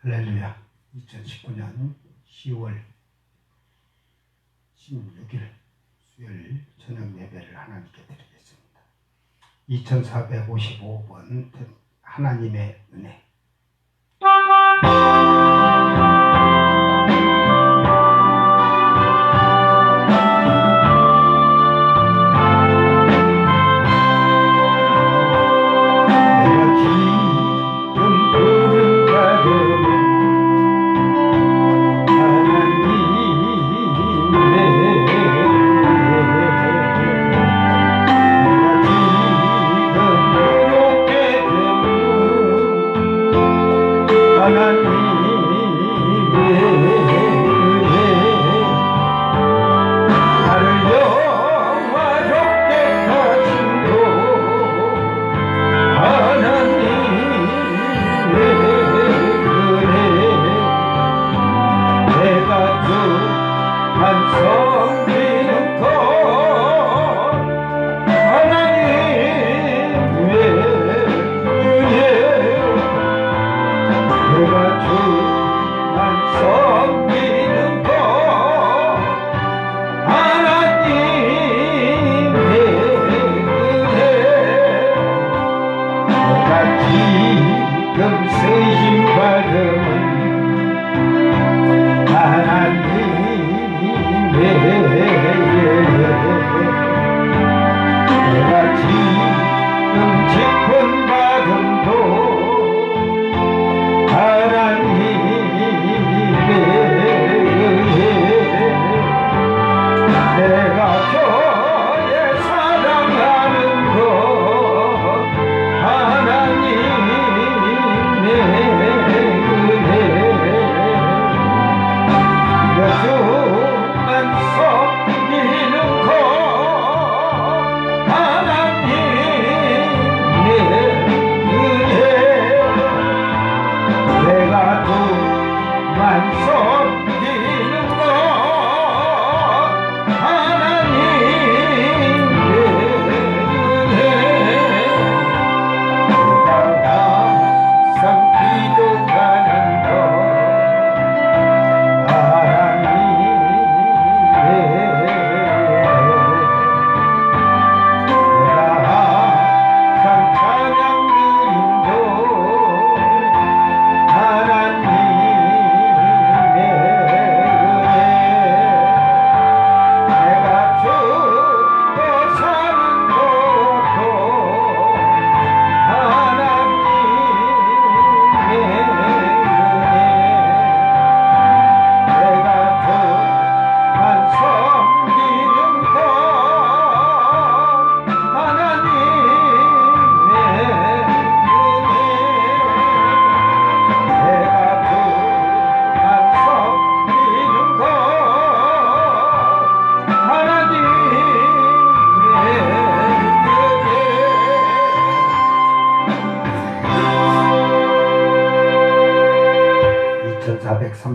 할렐루야. 2019년 10월 16일 수요일 저녁 예배를 하나님께 드리겠습니다. 2455번 하나님의 은혜.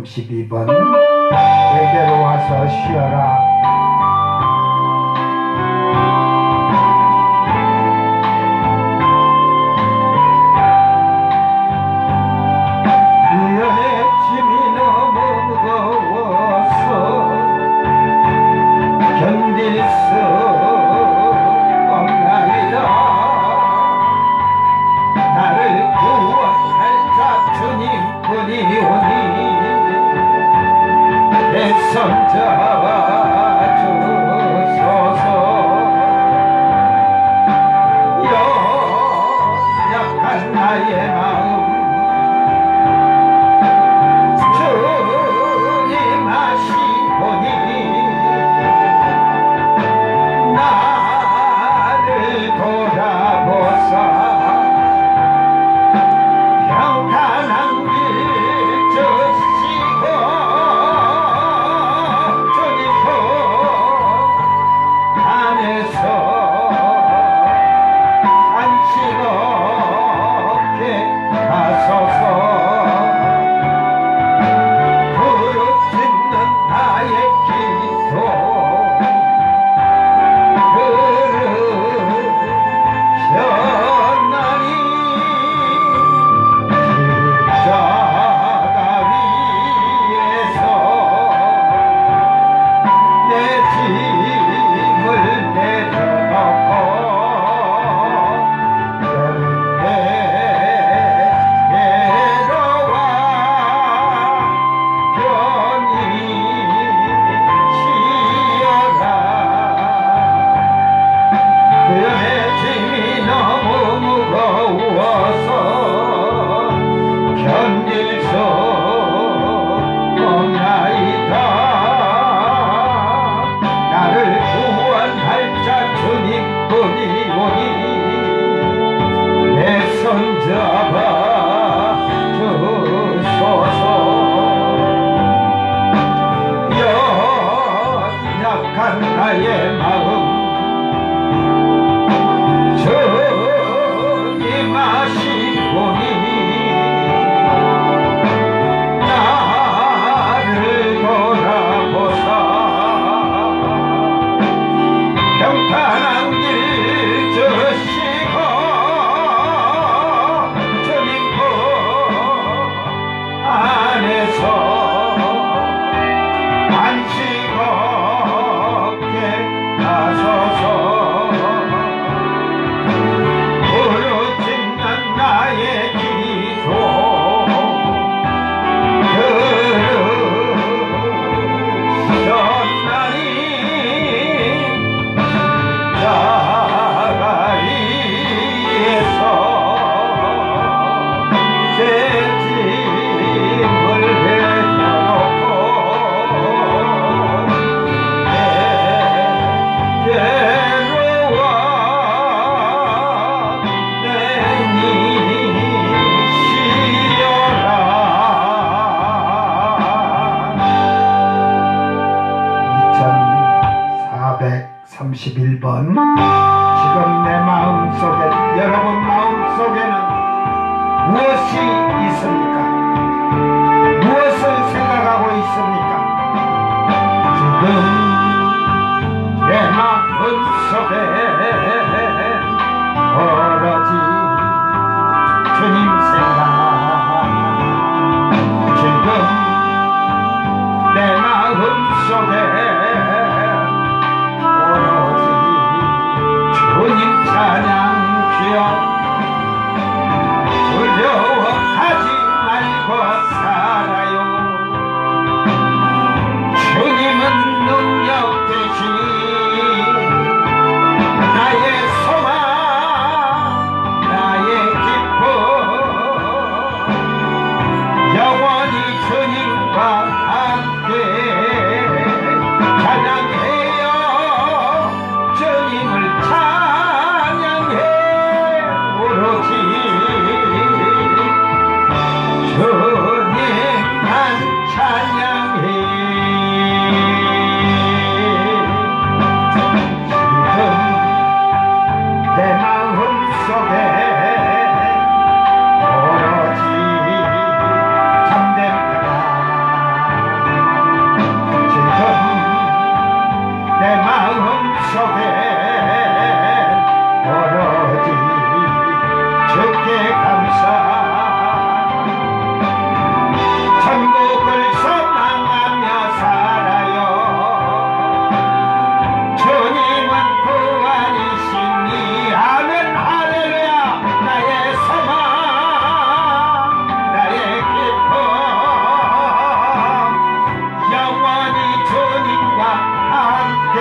(432번) 내게로 와서 쉬어라. 미련의 짐이 너무 무거워서 견딜 수 없나이다. 나를 구원할 자 주님뿐이오니 손 잡아주소서. 연약한 나의 마음 주님 아시오니 나를 돌아보사 평탄한 길 주시고 주님 속에는 무엇이 있습니까? 무엇을 생각하고 있습니까? 지금 내 마음 속에 오로지 주님 생각, 지금 내 마음 속에 오로지 주님 찬양 기억, 두려워하지 말고 살아요. 주님은 능력 되시니 나의 소망, 나의 기쁨, 영원히 주님과 함께 찬양해요. 주님을 찬양해, 오로지 주님만 찬양해. 지금 내 마음 속에 오로지 참된 평안, 지금 내 마음 속에 오로지 주께 감사, 천국을 소망하며 살아요. 주님은 구원이시니 아멘 할렐루야. 나의 소망, 나의 기쁨, 영원히 주님과 함께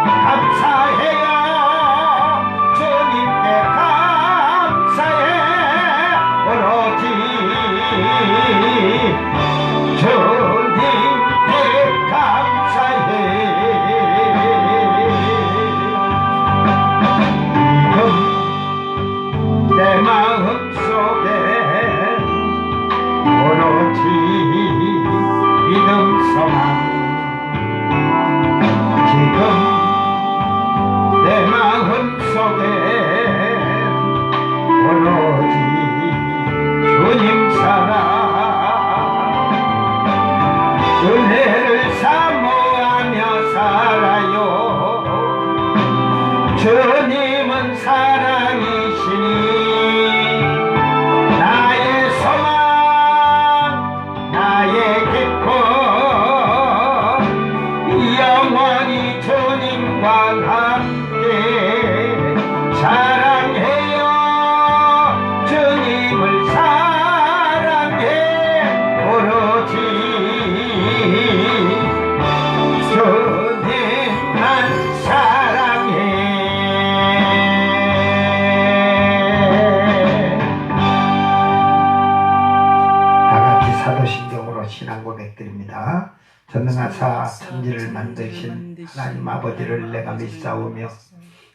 감사해요. 주님께 감사해, 오로지 주님께 감사해. 지금 내 마음 속에 오로지 믿음 소망, 지금 내 마음 속에 오로지 주님 사랑, 은혜를 사모하며 살아요. 주님은 사랑이시니 나의 소망, 나의 기쁨, 영원히 주님과 함께 사랑해요. 주님을 사랑해, 오로지 주님만 사랑해. 다같이 사도신경으로 신앙 고백드립니다. 전능하사 천지를 만드신 하나님 아버지를 내가 믿사오며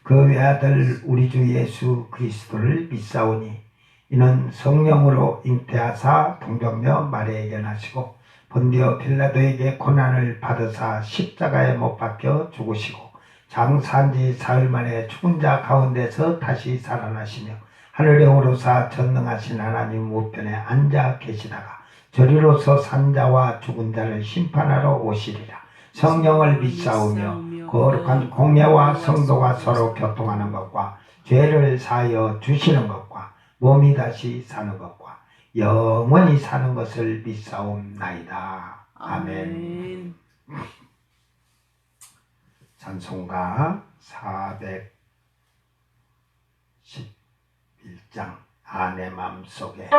그 외아들 우리 주 예수 그리스도를 믿사오니 이는 성령으로 잉태하사 동정녀 마리아에게 나시고 본디오 빌라도에게 고난을 받으사 십자가에 못 박혀 죽으시고 장사한 지 사흘 만에 죽은 자 가운데서 다시 살아나시며 하늘에 오르사 전능하신 하나님 우편에 앉아 계시다가 저리로서 산자와 죽은 자를 심판하러 오시리라. 성령을 믿사오며 거룩한 공예와 성도가 서로 교통하는 것과 죄를 사하여 주시는 것과 몸이 다시 사는 것과 영원히 사는 것을 믿사옵나이다. 아멘. 찬송가 411장 아내 맘속에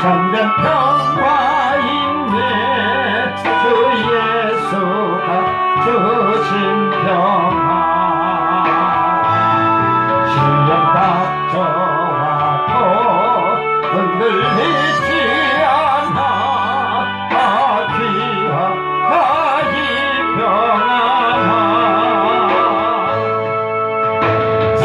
참된 평화 있네. 주 예수가 주신 평화, 시련 닥쳐와도 흔들리지 않아. 귀하다 이 평안아. 주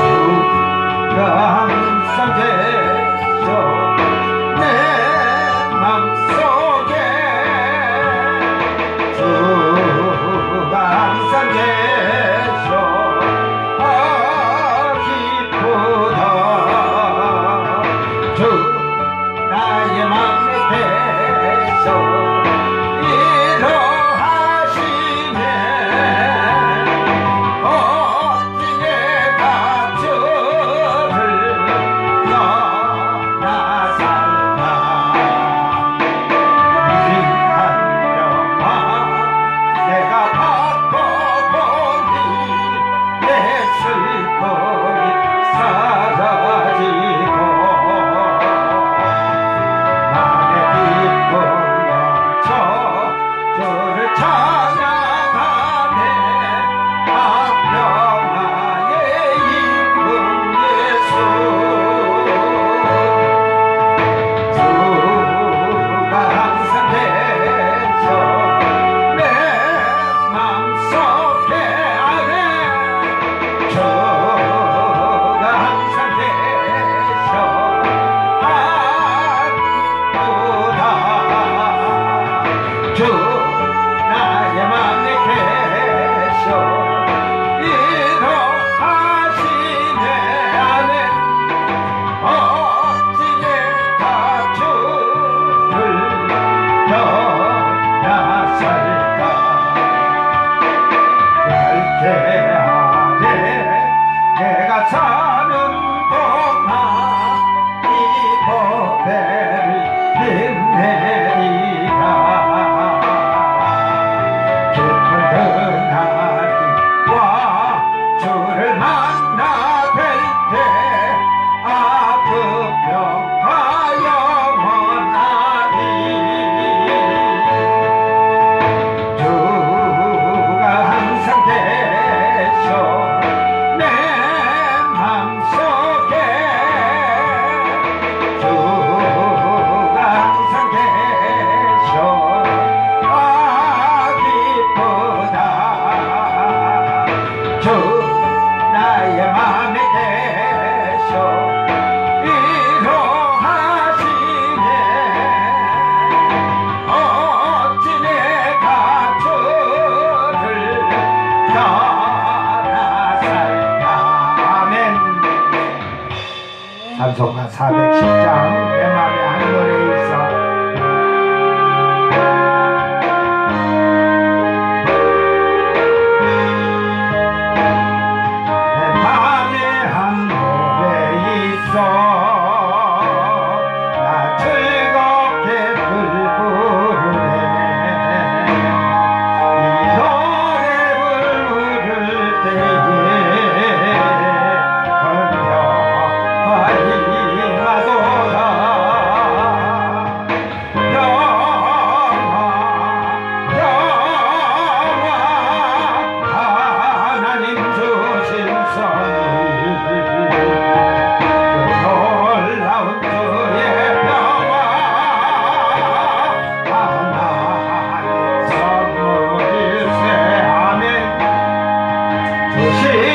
찬송가 410장 내 맘에 한 노래 있어.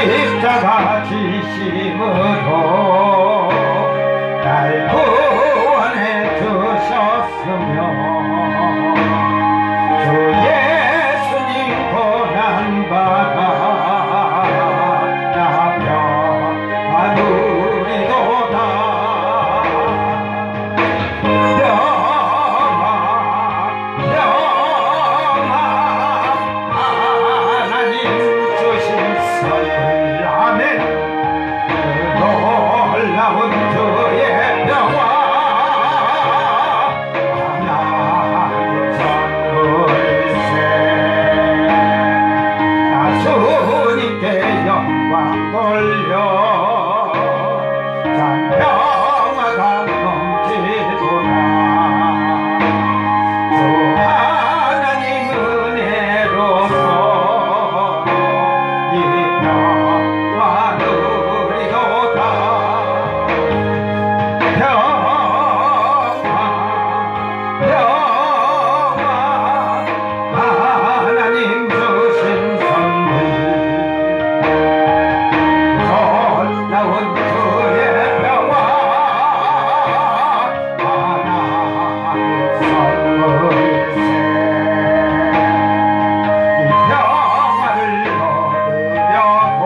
십자가 지심으로 날 구원해 주셨으며 주 예수님 고난받아 나 평화 누리도다. 하나님 주신 선물 놀라운 주의 평화 하나님 선물세. 나 주님께 영광 돌려 참 평화가 넘치도다. 주 하나님 은혜로서 이 평화 누리도다. 하나님 주신 선물 놀라운 주의 평화 하나님 선물세. 이 평화를 얻으려고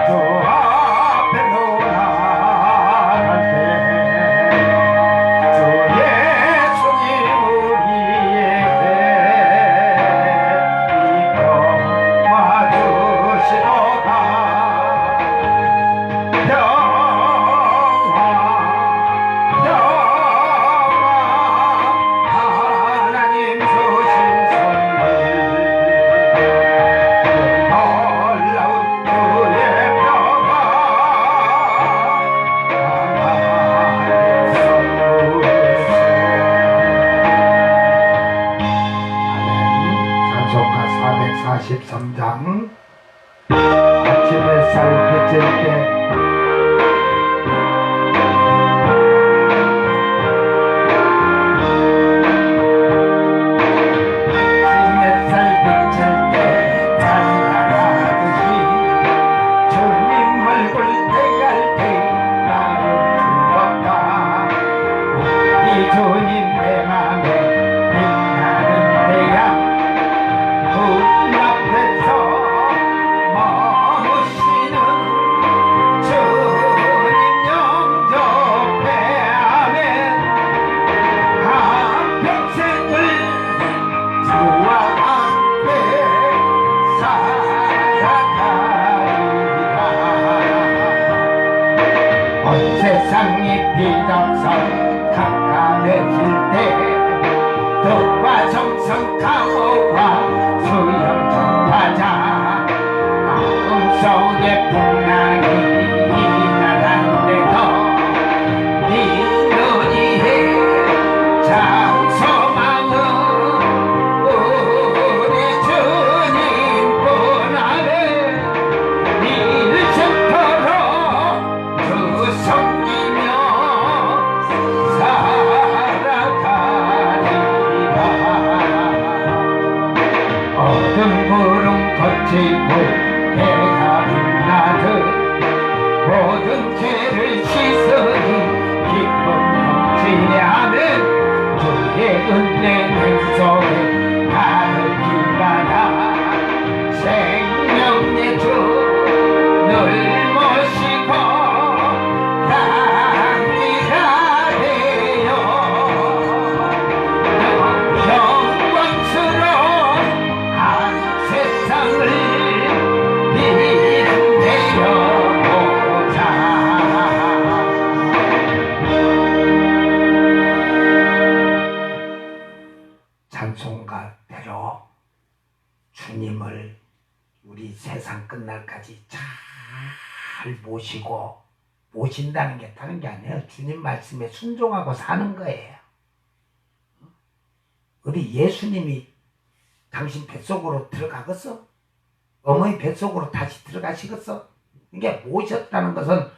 주 앞에 나갈 때 주 예수님 우리에게 이 평화 주시도다. 하나님 주신 선물 놀라운 주의 평화 하나님 선물세. 아멘. 찬송가 443장 아침 햇살 비칠 때 주님 내 맘에 빛나는 태양 문 앞에서 머무시는 주님 영접해. 아멘. 한평생을 주와 함께 살아가리라. 온 세상이 비답선 캄캄해질 때 덕과 정성 강호와 수영 전파자 마음속에 풍랑이 날아간대도 네 눈이 장소망은 우리 주님뿐. 아멘. 일천토록 주 섬기며 살아가리라. 어둠 구름 거치고 해가 빛나듯 모든 죄를 씻으니 기쁨 넘치냐는 주의 은혜 능속에 가득히 받아 생명의 주 늘 모시고 잘 모시고, 모신다는 게 다른 게 아니에요. 주님 말씀에 순종하고 사는 거예요. 어디 예수님이 당신 뱃속으로 들어가겠어? 어머니 뱃속으로 다시 들어가시겠어? 이게 모셨다는 것은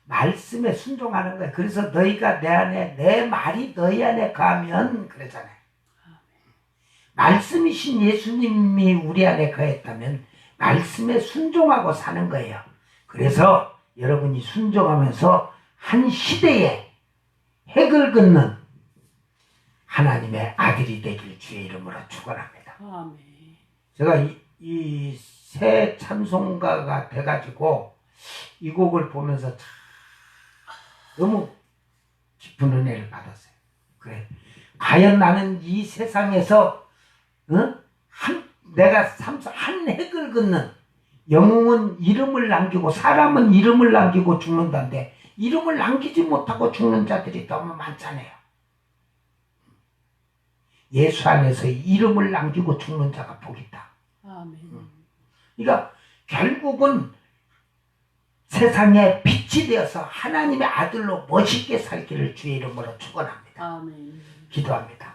말씀에 순종하는 거예요. 그래서 너희가 내 안에, 내 말이 너희 안에 거하면 그러잖아요. 말씀이신 예수님이 우리 안에 거했다면 말씀에 순종하고 사는 거예요. 그래서 여러분이 순종하면서 한 시대에 핵을 긋는 하나님의 아들이 되길 주의 이름으로 축원합니다. 아멘. 제가 이 새 찬송가가 돼가지고 이 곡을 보면서 참 너무 깊은 은혜를 받았어요. 그래, 과연 나는 이 세상에서 내가 한 핵을 긋는, 영웅은 이름을 남기고 사람은 이름을 남기고 죽는다는데 이름을 남기지 못하고 죽는 자들이 너무 많잖아요. 예수 안에서 이름을 남기고 죽는 자가 복이 있다. 아멘. 그러니까 결국은 세상에 빛이 되어서 하나님의 아들로 멋있게 살기를 주의 이름으로 축원합니다. 아멘. 기도합니다.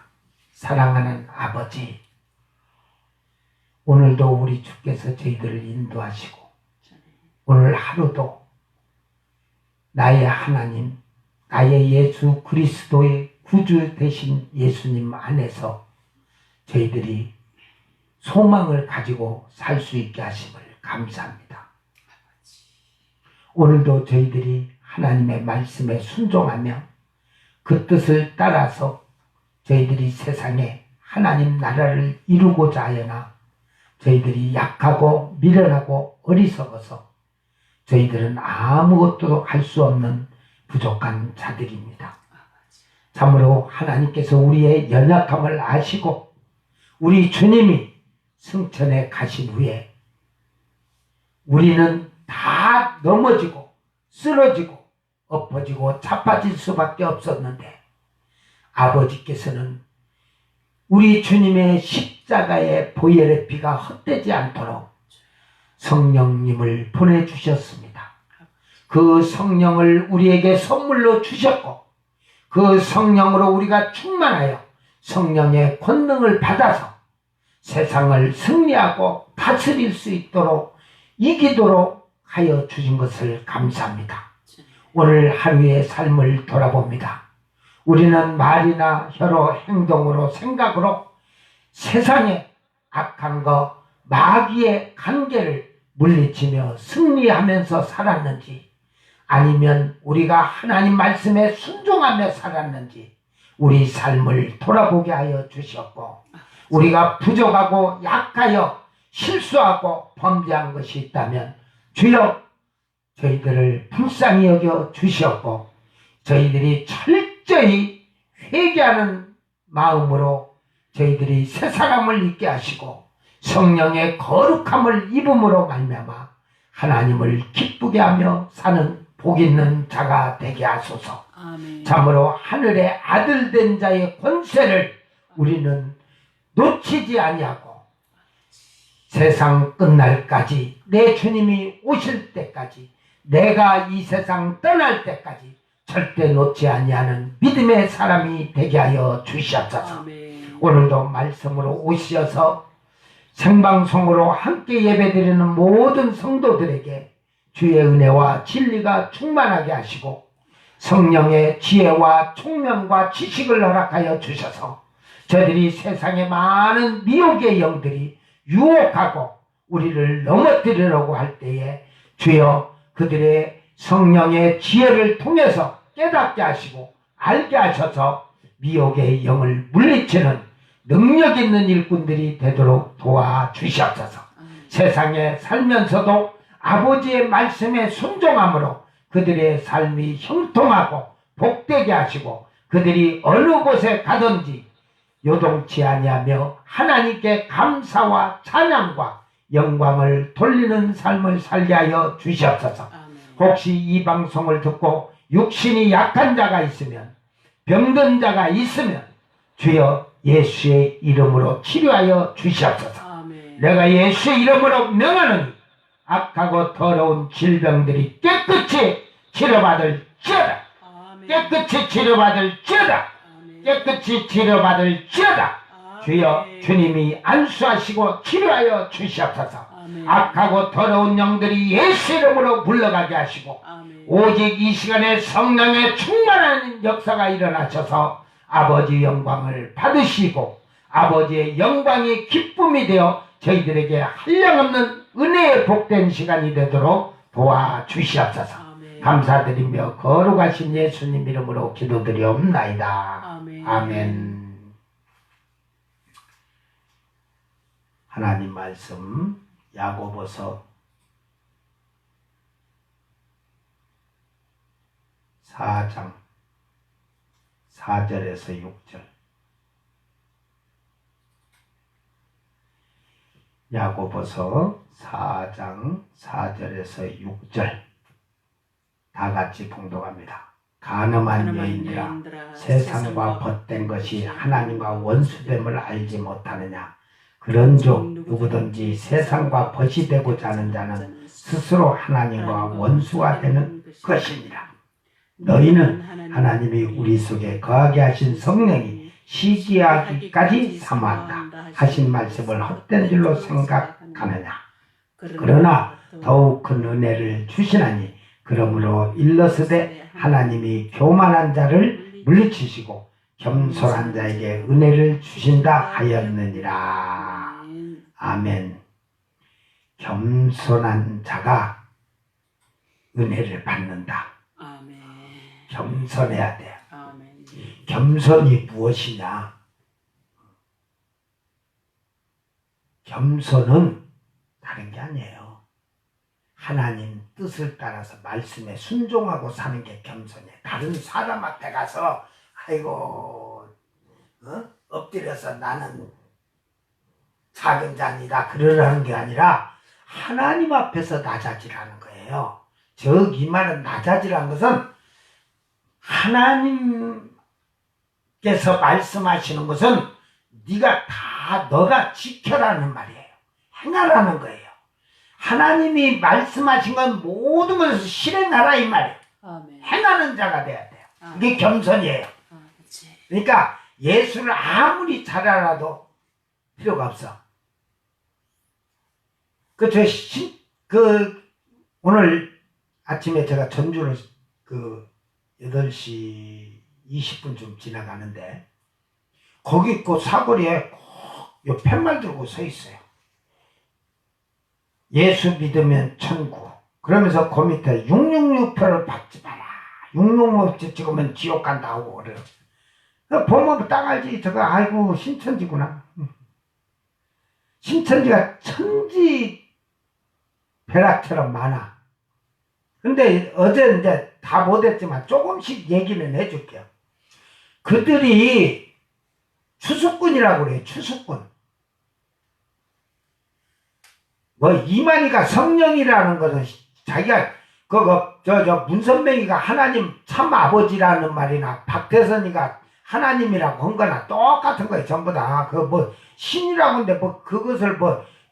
사랑하는 아버지, 오늘도 우리 주께서 저희들을 인도하시고 오늘 하루도 나의 하나님, 나의 예수 그리스도의 구주 되신 예수님 안에서 저희들이 소망을 가지고 살 수 있게 하심을 감사합니다. 오늘도 저희들이 하나님의 말씀에 순종하며 그 뜻을 따라서 저희들이 세상에 하나님 나라를 이루고자 하여나 저희들이 약하고 미련하고 어리석어서 저희들은 아무것도 할 수 없는 부족한 자들입니다. 참으로 하나님께서 우리의 연약함을 아시고 우리 주님이 승천에 가신 후에 우리는 다 넘어지고 쓰러지고 엎어지고 자빠질 수밖에 없었는데 아버지께서는 우리 주님의 십자가의 보혈의 피가 헛되지 않도록 성령님을 보내주셨습니다. 그 성령을 우리에게 선물로 주셨고 그 성령으로 우리가 충만하여 성령의 권능을 받아서 세상을 승리하고 다스릴 수 있도록 이기도록 하여 주신 것을 감사합니다. 오늘 하루의 삶을 돌아봅니다. 우리는 말이나 혀로 행동으로 생각으로 세상의 악한 것 마귀의 관계를 물리치며 승리하면서 살았는지 아니면 우리가 하나님 말씀에 순종하며 살았는지 우리 삶을 돌아보게 하여 주셨고 우리가 부족하고 약하여 실수하고 범죄한 것이 있다면 주여 저희들을 불쌍히 여겨 주셨고 저희들이 철저히 회개하는 마음으로 저희들이 새 사람을 있게 하시고 성령의 거룩함을 입음으로 말미암아 하나님을 기쁘게 하며 사는 복 있는 자가 되게 하소서. 아멘. 참으로 하늘의 아들 된 자의 권세를 우리는 놓치지 아니하고 세상 끝날까지 내 주님이 오실 때까지 내가 이 세상 떠날 때까지 절대 놓지 아니하는 믿음의 사람이 되게 하여 주시옵소서. 아멘. 오늘도 말씀으로 오셔서 생방송으로 함께 예배드리는 모든 성도들에게 주의 은혜와 진리가 충만하게 하시고 성령의 지혜와 총명과 지식을 허락하여 주셔서 저들이 세상의 많은 미혹의 영들이 유혹하고 우리를 넘어뜨리려고 할 때에 주여 그들의 성령의 지혜를 통해서 깨닫게 하시고 알게 하셔서 미혹의 영을 물리치는 능력 있는 일꾼들이 되도록 도와주시옵소서. 세상에 살면서도 아버지의 말씀에 순종함으로 그들의 삶이 형통하고 복되게 하시고 그들이 어느 곳에 가든지 요동치 아니하며 하나님께 감사와 찬양과 영광을 돌리는 삶을 살게 하여 주시옵소서. 혹시 이 방송을 듣고 육신이 약한 자가 있으면 병든 자가 있으면 주여 예수의 이름으로 치료하여 주시옵소서. 아멘. 내가 예수의 이름으로 명하노니 악하고 더러운 질병들이 깨끗이 치료받을지어다. 깨끗이 치료받을지어다. 깨끗이 치료받을지어다. 주여 주님이 안수하시고 치료하여 주시옵소서. 악하고 더러운 영들이 예수 이름으로 물러가게 하시고 오직 이 시간에 성령의 충만한 역사가 일어나셔서 아버지 영광을 받으시고 아버지의 영광이 기쁨이 되어 저희들에게 한량없는 은혜의 복된 시간이 되도록 도와주시옵소서. 감사드리며 거룩하신 예수님 이름으로 기도드리옵나이다. 아멘. 하나님 말씀 야고보서 4장 4절에서 6절. 야고보서 4장 4절에서 6절 다 같이 봉독합니다. 가늠한 여인들아, 세상과 벗된 것이 하나님과 원수됨을 알지 못하느냐. 그런즉 누구든지 세상과 벗이 되고자 하는 자는 스스로 하나님과 원수가 되는 것입니다. 너희는 하나님이 우리 속에 거하게 하신 성령이 시기하기까지 사모한다 하신 말씀을 헛된 줄로 생각하느냐. 그러나 더욱 큰 은혜를 주시나니 그러므로 일러스되 하나님이 교만한 자를 물리치시고 겸손한 자에게 은혜를 주신다 하였느니라. 아멘. 겸손한 자가 은혜를 받는다. 겸손해야 돼. 겸손이 무엇이냐? 겸손은 다른 게 아니에요. 하나님 뜻을 따라서 말씀에 순종하고 사는 게 겸손이에요. 다른 사람 앞에 가서 아이고 엎드려서 나는 작은 자니다 그러라는 게 아니라 하나님 앞에서 낮아지라는 거예요. 즉 이 말은 낮아지라는 것은 하나님께서 말씀하시는 것은 네가 다 너가 지켜라는 말이에요. 행하라는 거예요. 하나님이 말씀하신 건 모든 것을 실행하라 이 말이에요. 행하는 자가 돼야 돼요. 이게 겸손이에요. 그러니까 예수를 아무리 잘 알아도 필요가 없어. 오늘 아침에 제가 전주를 8시 20분쯤 지나가는데 거기 그 사거리에 요 팻말 들고 서 있어요. 예수 믿으면 천국. 그러면서 그 밑에 666표를 받지 마라. 666표 찍으면 지옥 간다고 그래요. 보면 딱 알지. 저거 아이고 신천지구나. 신천지가 천지 벼락처럼 많아. 근데 어제 이제 다 못했지만 조금씩 얘기는 해줄게요. 그들이 추수꾼이라고 그래요. 추수꾼. 이만희가 성령이라는 것은 자기가 문선명이가 하나님 참 아버지라는 말이나 박태선이가 하나님이라고 한 거나 똑같은 거예요. 전부 다. 신이라고 하는데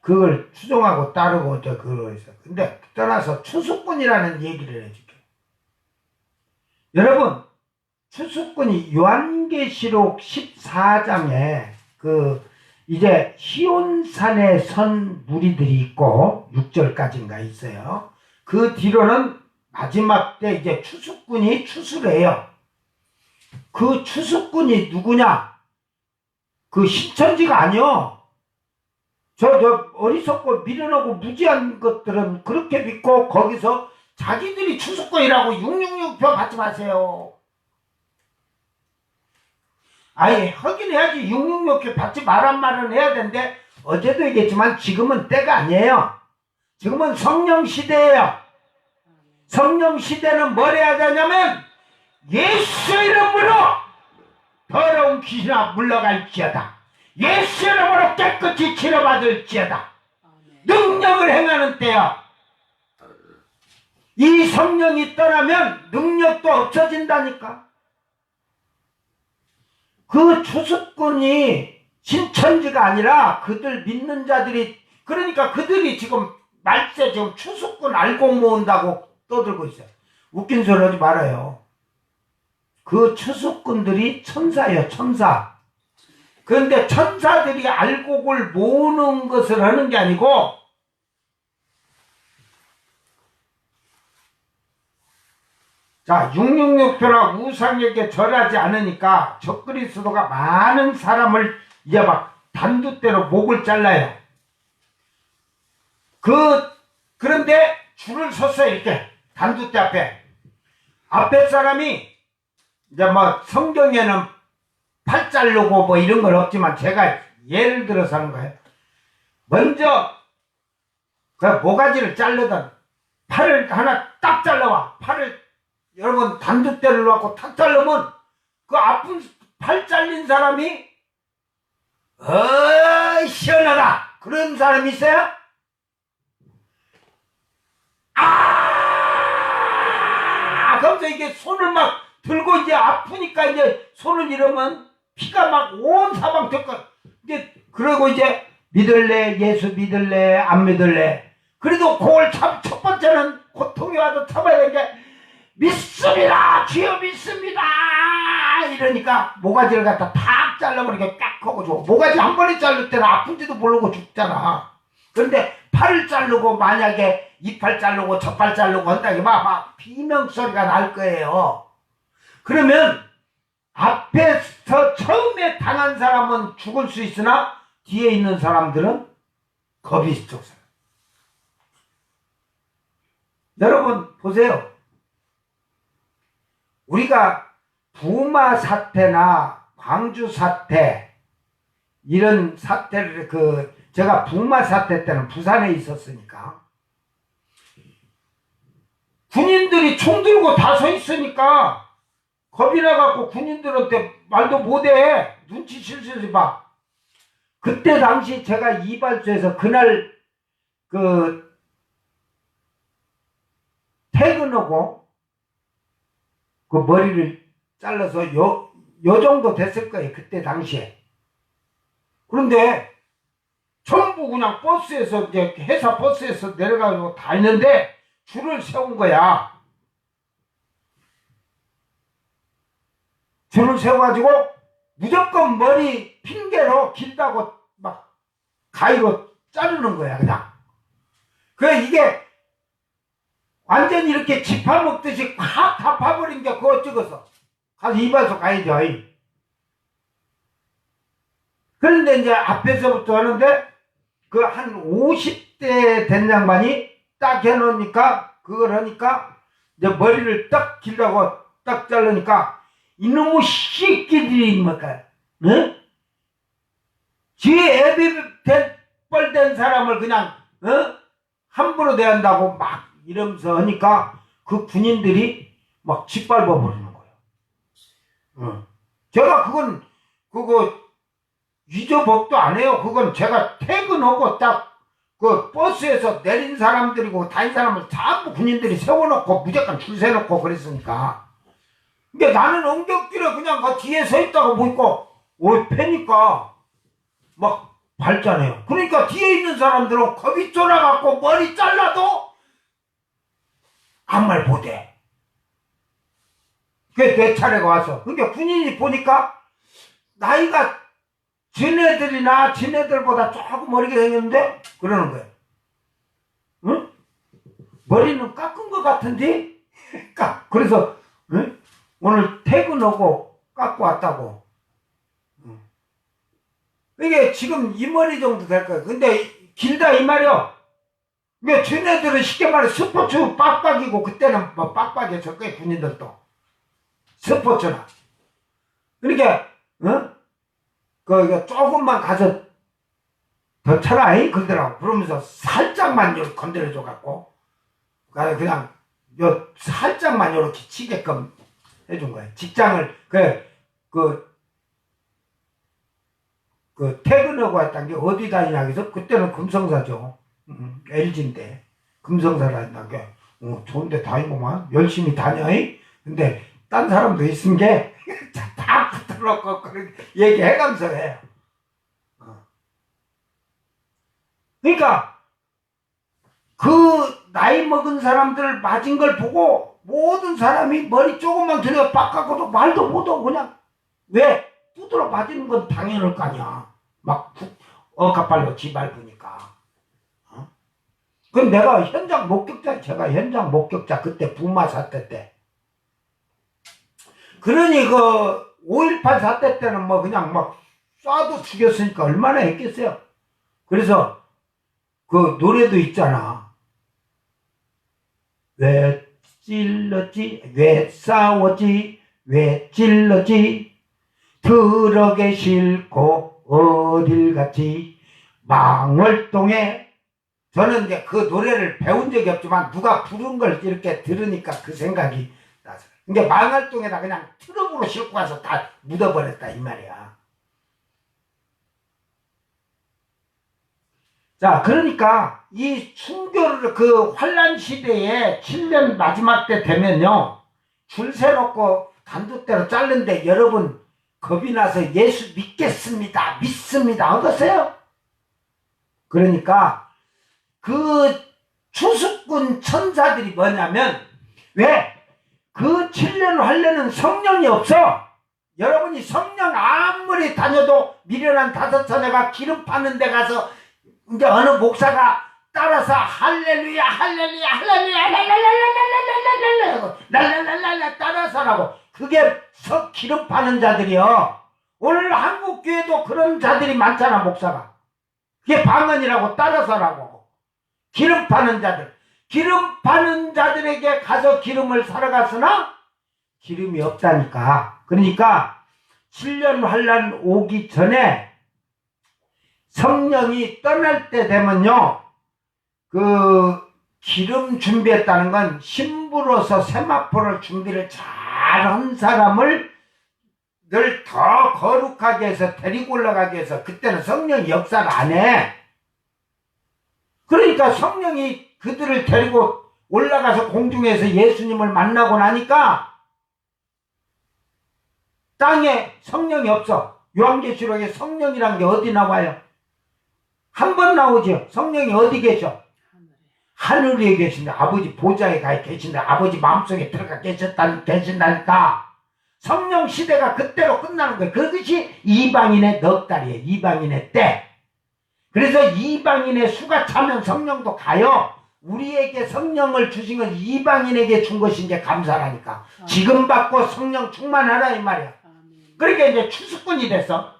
그걸 추종하고 따르고 그러죠. 근데 떠나서 추수꾼이라는 얘기를 해줄게요. 여러분, 추수꾼이 요한계시록 14장에 이제 시온산에 선 무리들이 있고 6절까지인가 있어요. 그 뒤로는 마지막 때 이제 추수꾼이 추수를 해요. 그 추수꾼이 누구냐? 그 신천지가 아니요. 어리석고 미련하고 무지한 것들은 그렇게 믿고 거기서 자기들이 추수꾼이라고 666표 받지 마세요. 아예 하긴 해야지. 666표 받지 말란 말은 해야 되는데 어제도 얘기했지만 지금은 때가 아니에요. 지금은 성령 시대예요. 성령 시대는 뭘 해야 되냐면 예수 이름으로 더러운 귀신아 물러갈지어다. 예수 이름으로 깨끗이 치료받을지어다. 능력을 행하는 때야. 이 성령이 떠나면 능력도 없어진다니까. 그 추수꾼이 신천지가 아니라 그들 믿는 자들이, 그러니까 그들이 지금 말세 지금 추수꾼 알곡 모은다고 떠들고 있어요. 웃긴 소리 하지 말아요. 그 추수꾼들이 천사예요, 천사. 그런데 천사들이 알곡을 모으는 것을 하는 게 아니고 자, 666표나 우상에게 절하지 않으니까 적그리스도가 많은 사람을 이제 막 단두대로 목을 잘라요. 그런데 줄을 섰어요, 이렇게. 단두대 앞에. 앞에 사람이 이제 뭐 성경에는 팔 자르고 뭐 이런 건 없지만 제가 예를 들어서 하는 거예요. 먼저 그 모가지를 자르던 팔을 하나 딱 잘라와. 팔을 여러분 단두대를 놓고 탁 자르면 그 아픈 팔 잘린 사람이 시원하다 그런 사람이 있어요? 그러면서 이게 손을 막 들고 이제 아프니까 이제 손을 이러면 피가 막 온 사방 덮고 이제 그러고 이제 믿을래 예수 믿을래 안 믿을래 그래도 그걸 첫 번째는 고통이 와도 참아야 되는 게 믿습니다 주여 믿습니다 이러니까 모가지를 갖다 탁 잘라버리게 깍 하고 줘. 모가지 한 번에 자를 때는 아픈지도 모르고 죽잖아. 그런데 팔을 자르고 만약에 이팔 자르고 저팔 자르고 한다고 막 비명소리가 날 거예요. 그러면 앞에서 처음에 당한 사람은 죽을 수 있으나 뒤에 있는 사람들은 겁이 있죠. 여러분 보세요. 우리가 부마 사태나 광주 사태 이런 사태를 제가 부마 사태 때는 부산에 있었으니까 군인들이 총 들고 다 서 있으니까 겁이 나갖고 군인들한테 말도 못해. 눈치 실실히 봐. 그때 당시 제가 이발소에서 그날 퇴근하고 그 머리를 잘라서 요 정도 됐을 거예요. 그때 당시에. 그런데 전부 그냥 버스에서 이제 회사 버스에서 내려가지고 다 있는데 줄을 세운 거야. 줄을 세워가지고 무조건 머리 핑계로 길다고 막 가위로 자르는 거야 그냥. 그래 이게 완전히 이렇게 집파먹듯이 확 다 파버린 게 그거 찍어서 가서 이발소 가야죠. 그런데 이제 앞에서부터 하는데 그 한 50대 된 양반이 딱 해놓으니까 그걸 하니까 이제 머리를 딱 길다고 딱 자르니까 이놈의 새끼들이 뭐까 응? 지 애비 뻘된 사람을 그냥 함부로 대한다고 막 이러면서 하니까 그 군인들이 막 짓밟아 버리는 거예요. 제가 그거 위조법도 안 해요. 그건 제가 퇴근하고 딱 그 버스에서 내린 사람들이고 다닌 사람을 전부 군인들이 세워놓고 무조건 줄 세놓고 그랬으니까. 근데 나는 엉겹길에 그냥 그 뒤에 서 있다가 보니까 패니까 막 밟잖아요. 그러니까 뒤에 있는 사람들은 겁이 쫄아갖고 머리 잘라도 아무 말 못해. 그게 내 차례가 와서. 그러니까 군인이 보니까 나이가 지네들보다 조금 어리게 생겼는데 그러는 거예요. 응? 머리는 깎은 것 같은데? 그래서 응? 오늘 퇴근하고 깎고 왔다고. 이게 지금 이 머리 정도 될 거예요. 근데 길다 이 말이요. 그러니까 지네들은 쉽게 말해 스포츠 빡빡이고 그때는 뭐 빡빡이었을 거예요. 군인들도. 스포츠나. 그러니까 조금만 가서 더 쳐라 그러더라고. 그러면서 살짝만 요렇게 건드려줘 갖고 그냥 살짝만 요렇게 치게끔 해준 거예요. 직장을 퇴근하고 왔던 게 어디 다니냐 해서 그때는 금성사죠. LG인데 금성사를 한다는 게 좋은데 다니고만 열심히 다녀. 근데 딴 사람도 있은 게 다 붙들어놓고 그렇게 얘기해가면서 해요. 그러니까 그 나이 먹은 사람들 맞은 걸 보고 모든 사람이 머리 조금만 들여 빡깎고도 말도 못하고 그냥 왜? 두드러 맞는 건 당연할 거 아니야. 막 억압발로 지밟으니까. 어? 그럼 내가 현장 목격자, 제가 현장 목격자 그때 부마 사태 때. 그러니 그 5.18 사태 때는 뭐 그냥 막 쏴도 죽였으니까 얼마나 했겠어요. 그래서 그 노래도 있잖아. 왜 찔렀지? 왜 싸웠지? 왜 찔렀지? 트럭에 싣고 어딜 갔지? 망월동에. 저는 이제 그 노래를 배운 적이 없지만 누가 부른 걸 이렇게 들으니까 그 생각이 나서. 근데 망월동에다 그냥 트럭으로 싣고 가서 다 묻어버렸다 이 말이야. 자, 그러니까 이 순교를 그 환란 시대에 7년 마지막 때 되면요, 줄 세놓고 간두대로 자른데 여러분 겁이 나서 예수 믿겠습니다, 믿습니다 하겠어요? 그러니까 그 추수꾼 천사들이 뭐냐면, 왜? 그 7년 환란은 성령이 없어. 여러분이 성령 아무리 다녀도 미련한 5처녀가 기름 파는 데 가서 이제 어느 목사가 따라서 할렐루야 할렐루야 할렐루야 랄랄랄랄랄랄랄랄랄 랄랄랄랄 따라서라고, 그게 기름 파는 자들이요. 오늘 한국 교회도 그런 자들이 많잖아. 목사가 그게 방언이라고 따라서라고. 기름 파는 자들, 기름 파는 자들에게 가서 기름을 사러 갔으나 기름이 없다니까. 그러니까 7년 환란 오기 전에 성령이 떠날 때 되면요, 그 기름 준비했다는 건 신부로서 세마포를 준비를 잘한 사람을 늘 더 거룩하게 해서 데리고 올라가게 해서, 그때는 성령이 역사를 안 해. 그러니까 성령이 그들을 데리고 올라가서 공중에서 예수님을 만나고 나니까 땅에 성령이 없어. 요한계시록에 성령이란 게 어디 나와요? 한 번 나오죠. 성령이 어디 계셔? 하늘에 계신다. 아버지 보좌에 가 계신다. 아버지 마음속에 들어가 계신다니까. 성령 시대가 그때로 끝나는 거예요. 그것이 이방인의 넉 달이에요. 이방인의 때. 그래서 이방인의 수가 차면 성령도 가요. 우리에게 성령을 주신 건 이방인에게 준 것인 게 감사하니까. 지금 받고 성령 충만하라 이 말이야. 그러니까 이제 추수꾼이 됐어.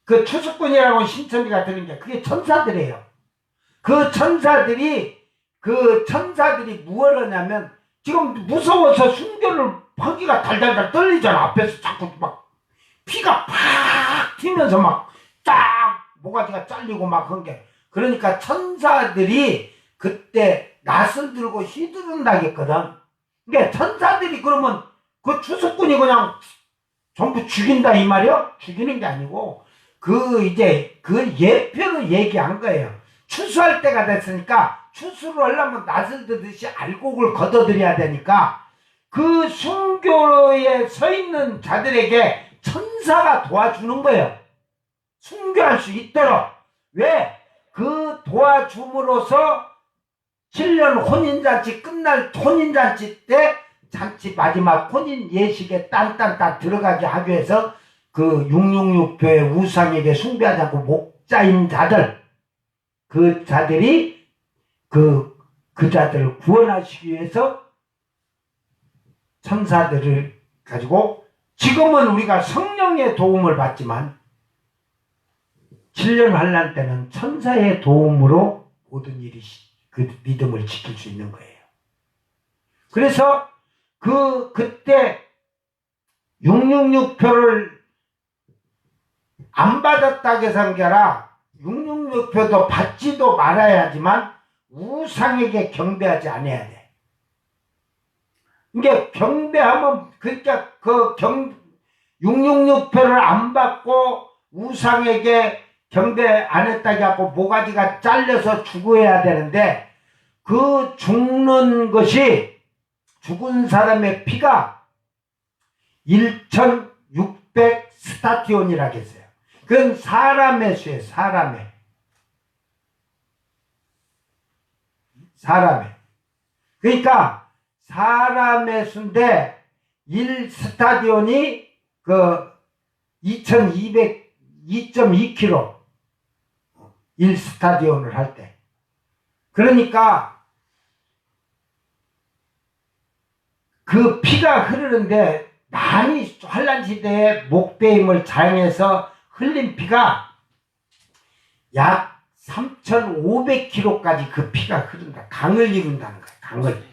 그 추수꾼이라고 신천지가 드는 게 그게 천사들이에요. 그 천사들이 무엇을 하냐면, 지금 무서워서 순교를 하기가 달달달 떨리잖아. 앞에서 자꾸 막 피가 팍 튀면서 막 딱 모가지가 잘리고 막 그런 게. 그러니까 천사들이 그때 낫을 들고 휘두른다겠거든. 그러니까 천사들이 그러면 그 추수꾼이 그냥 전부 죽인다 이 말이야? 죽이는 게 아니고 이제 그 예표로 얘기한 거예요. 추수할 때가 됐으니까 추수를 하려면 낫을 드듯이 알곡을 걷어들여야 되니까 그 순교에 서 있는 자들에게 천사가 도와주는 거예요. 순교할 수 있도록. 왜? 그 도와줌으로써 7년 혼인잔치 끝날 혼인잔치 때 잔치 마지막 혼인 예식에 딴딴딴 들어가게 하기 위해서 그 666교의 우상에게 숭배하지 않고 목자인 자들, 그 자들이 그 자들을 구원하시기 위해서 천사들을 가지고, 지금은 우리가 성령의 도움을 받지만 7년 환란 때는 천사의 도움으로 모든 일이 그 믿음을 지킬 수 있는 거예요. 그래서 그때 666표를 안 받았다고 해서 한 게 아니라 666표도 받지도 말아야지만 우상에게 경배하지 않아야 돼. 이게 경배하면, 그러니까 666표를 안 받고 우상에게 경배 안 했다고 하고 모가지가 잘려서 죽어야 되는데, 그 죽는 것이, 죽은 사람의 피가 1600 스타티온이라고 했어요. 그건 사람의 수예요. 사람의. 그러니까 사람의 수인데 1스타디온이 그 2,202.2km 1스타디온을 할 때. 그러니까 그 피가 흐르는데 많이 환란시대에 목배임을 자행해서 흘린 피가 약 3,500km까지 그 피가 흐른다. 강을 이룬다는 거야. 강을.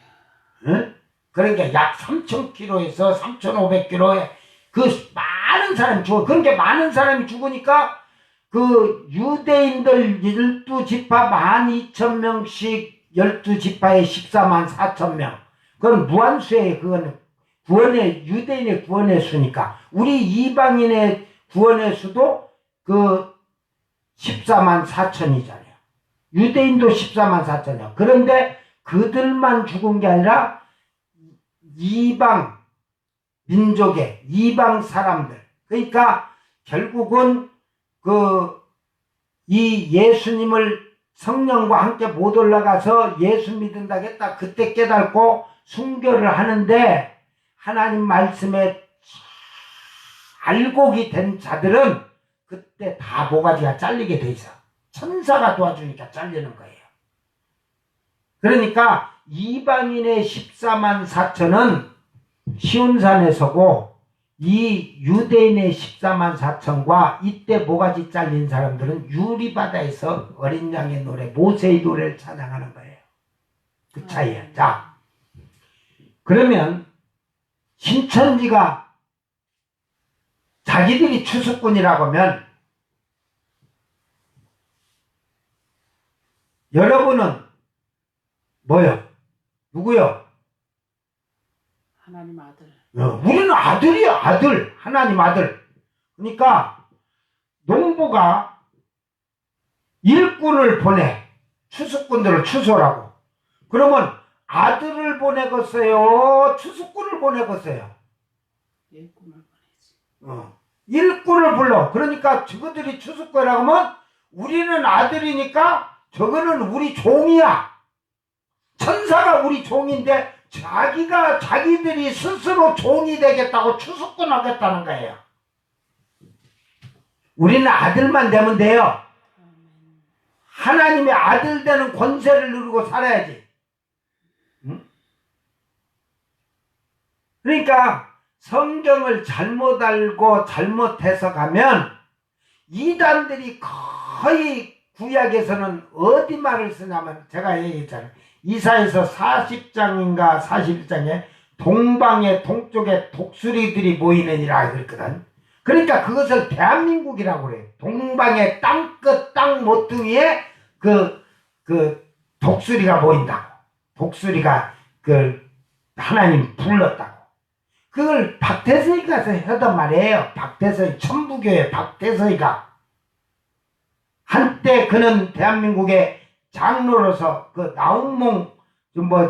응? 그러니까 약 3,000km에서 3,500km에 그 많은 사람이 죽어. 그렇게 많은 사람이 죽으니까 그 유대인들 12지파 12,000명씩 12지파에 14만 4천명. 그건 무한수예요. 그건 구원의, 유대인의 구원의 수니까. 우리 이방인의 구원의 수도 그 14만 4천이잖아요. 유대인도 14만 4천이요. 그런데 그들만 죽은 게 아니라 이방 민족의 이방 사람들. 그러니까 결국은 이 예수님을 성령과 함께 못 올라가서 예수 믿는다고 했다. 그때 깨닫고 순교를 하는데 하나님 말씀에 알곡이 된 자들은 그때 다 모가지가 잘리게 돼 있어. 천사가 도와주니까 잘리는 거예요. 그러니까 이방인의 14만 4천은 시온산에 서고 이 유대인의 14만 4천과 이때 모가지 잘린 사람들은 유리바다에서 어린 양의 노래, 모세의 노래를 찬양하는 거예요. 그 차이야. 자, 그러면 신천지가 자기들이 추수꾼이라고 하면 여러분은 뭐요? 누구요? 하나님 아들. 우리는 아들이야. 아들. 하나님 아들. 그러니까 농부가 일꾼을 보내. 추수꾼들을 추수라고. 그러면 아들을 보내겠어요? 추수꾼을 보내겠어요? 일꾼을 보내지. 일꾼을 불러. 그러니까 저거들이 추수꾼이라고 하면 우리는 아들이니까 저거는 우리 종이야. 천사가 우리 종인데 자기들이 스스로 종이 되겠다고 추수꾼 하겠다는 거예요. 우리는 아들만 되면 돼요. 하나님의 아들 되는 권세를 누리고 살아야지. 응? 그러니까 성경을 잘못 알고 잘못 해석하면 이단들이 거의 구약에서는 어디 말을 쓰냐면 제가 얘기했잖아요. 이사에서 40장인가 41장에 동방의 동쪽에 독수리들이 모이느니라 그랬거든. 그러니까 그것을 대한민국이라고 그래요. 동방의 땅끝 땅 모퉁이에 그 독수리가 모인다고. 독수리가 하나님 불렀다고. 그걸 박태서이가 하던 말이에요. 박태서이, 천부교의 박태서이가. 한때 그는 대한민국의 장로로서 나운몽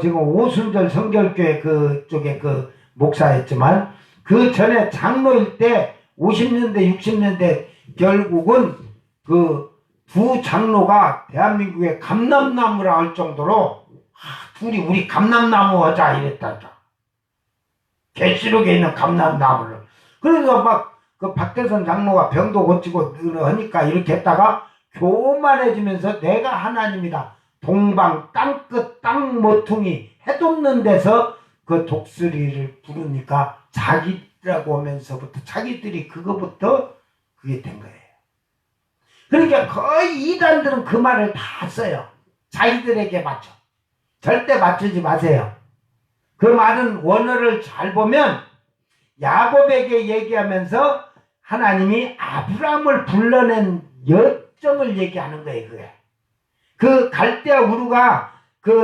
지금 오순절 성결교회 그쪽에 목사였지만 그 전에 장로일 때 50년대 60년대 결국은 두 장로가 대한민국의 감람나무라 할 정도로 둘이 우리 감람나무 하자 이랬다죠. 계시록에 있는 감람나무를. 그래서 막 박대선 장로가 병도 고치고 하니까 이렇게 했다가 교만해지면서 내가 하나님이다. 동방 땅끝 땅 모퉁이 해돋는 데서 그 독수리를 부르니까 자기라고 하면서부터 자기들이 그거부터 그게 된 거예요. 그러니까 거의 이단들은 그 말을 다 써요. 자기들에게 맞춰. 절대 맞추지 마세요. 그 말은 원어를 잘 보면 야곱에게 얘기하면서 하나님이 아브라함을 불러낸 여정을 얘기하는 거예요. 그게. 그 갈대아 우루가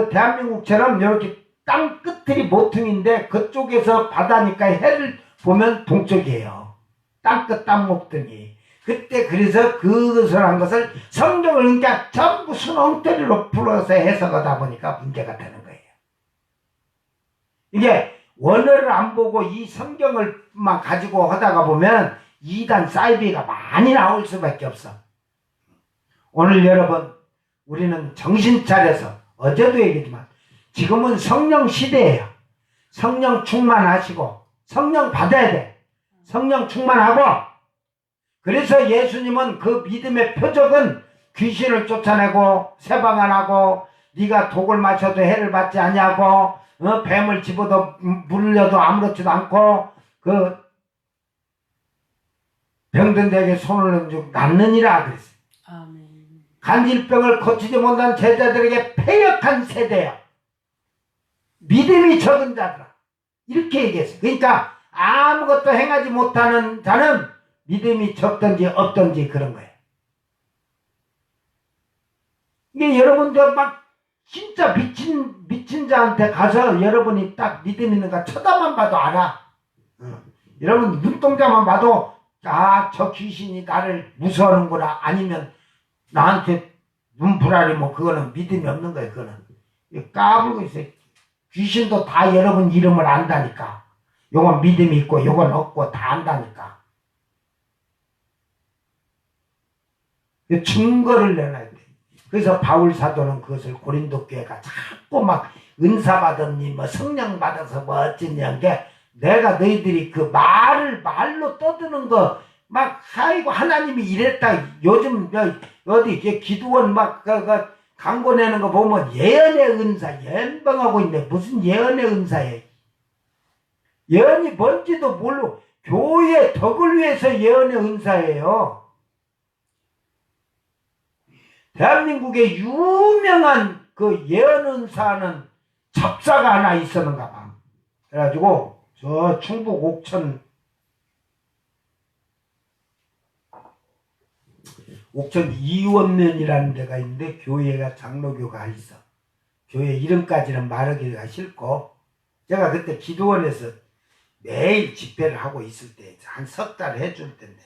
대한민국처럼 이렇게 땅 끝들이 모퉁인데 그쪽에서 바다니까 해를 보면 동쪽이에요. 땅끝 땅 모퉁이. 그때 그래서 그것을 한 것을 성경을 그러니까 전부 순엉터리로 풀어서 해석하다 보니까 문제가 되는 거예요. 이게 원어를 안 보고 이 성경을만 가지고 하다가 보면 이단 사이비가 많이 나올 수밖에 없어. 오늘 여러분 우리는 정신 차려서 어제도 얘기했지만 지금은 성령 시대예요. 성령 충만하시고 성령 받아야 돼. 성령 충만하고 그래서 예수님은 그 믿음의 표적은 귀신을 쫓아내고 세방 안 하고 네가 독을 마셔도 해를 받지 아니하고 뱀을 집어도 물려도 아무렇지도 않고 그 병든 자에게 손을 얹고 낫느니라 그랬어요. 아멘. 간질병을 고치지 못한 제자들에게 패역한 세대야. 믿음이 적은 자들아. 이렇게 얘기했어요. 그러니까 아무것도 행하지 못하는 자는 믿음이 적든지 없든지 그런 거예요. 이게 여러분들 막 진짜 미친 자한테 가서 여러분이 딱 믿음 있는가 쳐다만 봐도 알아. 여러분 눈동자만 봐도 아, 저 귀신이 나를 무서워하는구나. 아니면 나한테 눈불알이 뭐 그거는 믿음이 없는 거예요. 그거는 까불고 있어요. 귀신도 다 여러분 이름을 안다니까. 요건 믿음이 있고 요건 없고 다 안다니까. 증거를 내놔야 돼. 그래서 바울 사도는 그것을 고린도 교회가 자꾸 막 은사 받았니 뭐 성령 받아서 뭐 어쩌냐 게 내가 너희들이 그 말로 떠드는 거 막 아이고 하나님이 이랬다. 요즘 어디 기도원 막 광고 내는 거 보면 예언의 은사 연방하고 있네. 무슨 예언의 은사예요. 예언이 뭔지도 모르고 교회 덕을 위해서 예언의 은사예요. 대한민국의 유명한 그 예언 은사는 잡사가 하나 있었는가 봐. 그래가지고 저 충북 옥천 이원면이라는 데가 있는데 교회가 장로교가 있어. 교회 이름까지는 말하기가 싫고 제가 그때 기도원에서 매일 집회를 하고 있을 때 한 석 달 해줄 텐데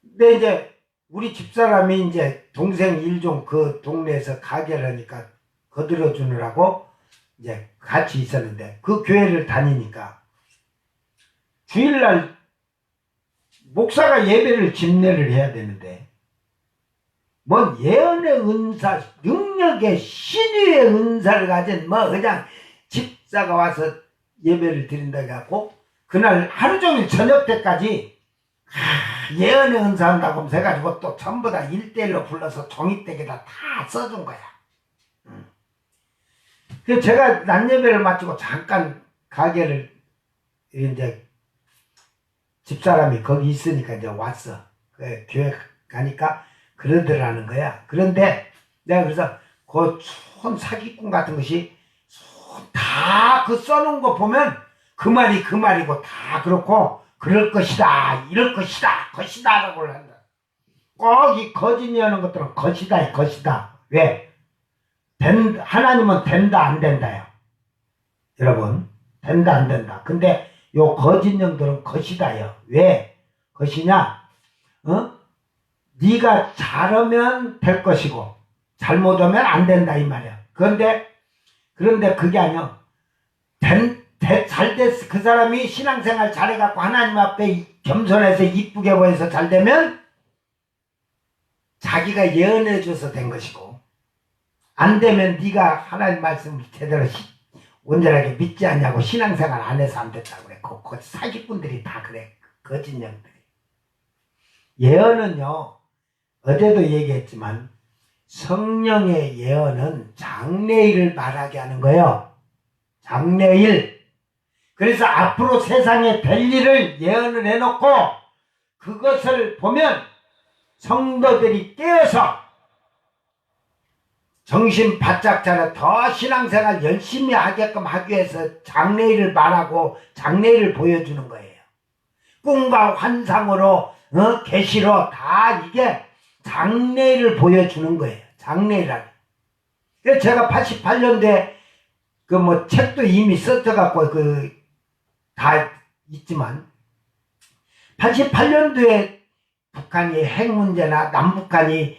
근데 이제 우리 집사람이 이제 동생 일종 그 동네에서 가게를 하니까 거들어 주느라고 이제 같이 있었는데 그 교회를 다니니까 주일날 목사가 예배를 집례를 해야 되는데 뭔 예언의 은사, 능력의 신유의 은사를 가진 뭐 그냥 집사가 와서 예배를 드린다고 해갖고 그날 하루 종일 저녁 때까지 예언의 은사 한다고 해가지고 또 전부 다 1대1로 불러서 종이댁에다 다 써준 거야. 그래서 제가 낮 예배를 마치고 잠깐 가게를 이제 집사람이 거기 있으니까 이제 왔어. 그 교회 가니까 그러더라는 거야. 그런데 내가 그래서 그 손 사기꾼 같은 것이 다 그 써놓은 거 보면 그 말이 그 말이고 다 그렇고 그럴 것이다, 이럴 것이다, 것이다 라고 한다. 꼭 이 거짓이 하는 것들은 것이다, 것이다. 왜? 하나님은 된다, 안 된다요. 여러분, 된다, 안 된다. 근데 요 거짓령들은 것이다요. 왜? 것이냐? 네가 잘하면 될 것이고 잘못하면 안 된다 이 말이야. 그런데 그게 아니야. 잘 됐어. 그 사람이 신앙생활 잘해갖고 하나님 앞에 겸손해서 이쁘게 보여서 잘 되면 자기가 예언해줘서 된 것이고 안 되면 네가 하나님 말씀을 제대로 온전하게 믿지 않냐고 신앙생활 안 해서 안 됐다고 그래. 그 사기꾼들이 다 그래. 거짓년들이. 예언은요. 어제도 얘기했지만 성령의 예언은 장래일을 말하게 하는 거예요. 장래일. 그래서 앞으로 세상에 될 일을 예언을 해놓고 그것을 보면 성도들이 깨어서 정신 바짝 차려 더 신앙생활 열심히 하게끔 하기 위해서 장래일을 말하고 장래일을 보여주는 거예요. 꿈과 환상으로 계시로 다 이게 장래일을 보여주는 거예요. 장래일을. 그래서 제가 88년도에 그 뭐 책도 이미 써져갖고 다 있지만 88년도에 북한이 핵 문제나 남북한이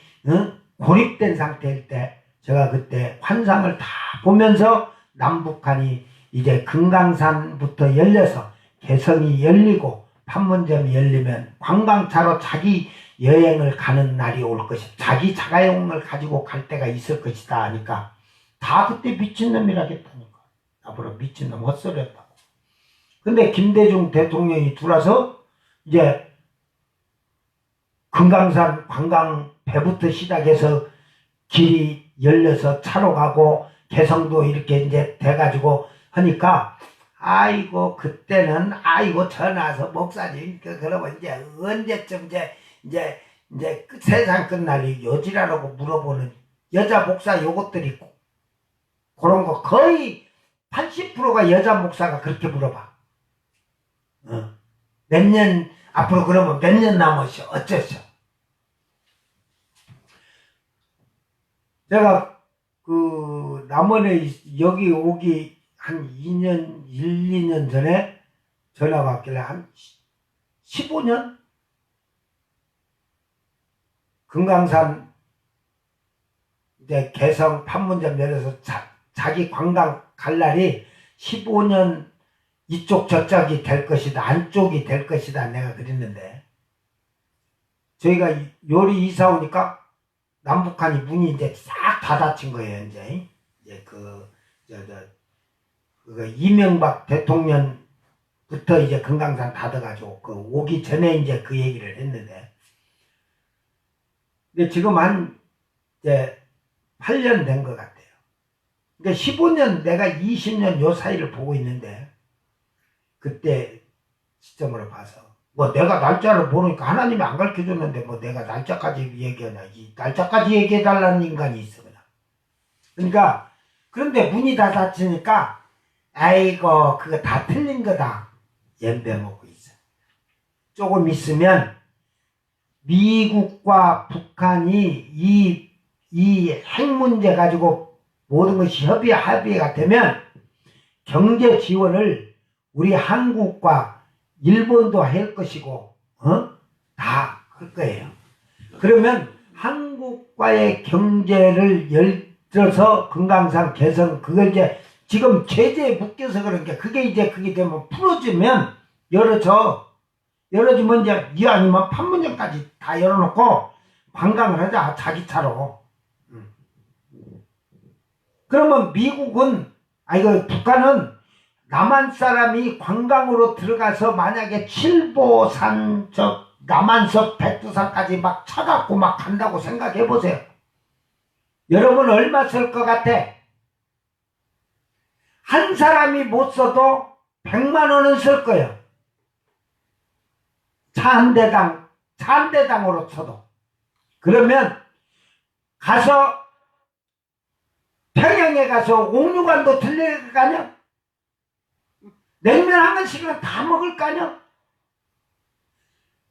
고립된 상태일 때 제가 그때 환상을 다 보면서 남북한이 이제 금강산부터 열려서 개성이 열리고 판문점이 열리면 관광차로 자기 여행을 가는 날이 올 것이다. 자기 자가용을 가지고 갈 때가 있을 것이다 하니까 다 그때 미친놈이라겠다니까. 앞으로 미친놈 헛소리였다고. 근데 김대중 대통령이 들어와서 이제 금강산 관광 배부터 시작해서 길이 열려서 차로 가고 개성도 이렇게 이제 돼가지고 하니까 아이고 그때는 아이고 전화서 목사님 그러면 이제 언제쯤 이제 세상 끝날이 여지라라고 물어보는 여자 목사 요것들이 그런 거 거의 80%가 여자 목사가 그렇게 물어봐. 몇 년 앞으로 그러면 몇 년 남았어 어쩌셔. 제가 그 남원에 여기 오기 한 2년 1, 2년 전에 전화가 왔길래 한 15년 금강산 이제 개성 판문점 열어서 자기 관광 갈 날이 15년 이쪽 저쪽이 될 것이다 안쪽이 될 것이다 내가 그랬는데 저희가 요리 이사 오니까 남북한이 문이 이제 싹 다 닫힌 거예요. 이제 그 이명박 대통령부터 이제 금강산 닫아가지고 그 오기 전에 이제 그 얘기를 했는데 근데 지금 한 이제 8년 된 것 같아요. 그러니까 15년 내가 20년 요 사이를 보고 있는데 그때 시점으로 봐서 뭐 내가 날짜를 모르니까 하나님이 안 가르쳐줬는데 뭐 내가 날짜까지 얘기하냐 이 날짜까지 얘기해달라는 인간이 있어 그냥. 그러니까 그런데 문이 다 닫히니까 아이고 그거 다 틀린 거다 연병하고 있어. 조금 있으면 미국과 북한이 이 핵 문제 가지고 모든 것이 합의가 되면 경제 지원을 우리 한국과 일본도 할 것이고 다 할 거예요. 그러면 한국과의 경제를 열어서 금강산 개성 그걸 이제 지금 제재에 묶여서 그러니까 그게 되면 풀어주면 열어주면 이제 아니면 판문점까지 다 열어놓고 관광을 하자 자기 차로. 그러면 미국은 북한은 남한 사람이 관광으로 들어가서 만약에 칠보산 남한석 백두산까지 막 쳐갖고 막 간다고 생각해 보세요. 여러분 얼마 쓸 것 같아? 한 사람이 못 써도 100만 원은 쓸 거예요. 차 한 대당으로 쳐도. 그러면 가서 평양에 가서 옥류관도 들려가냐? 냉면 한 번씩은 다 먹을 거 아니야?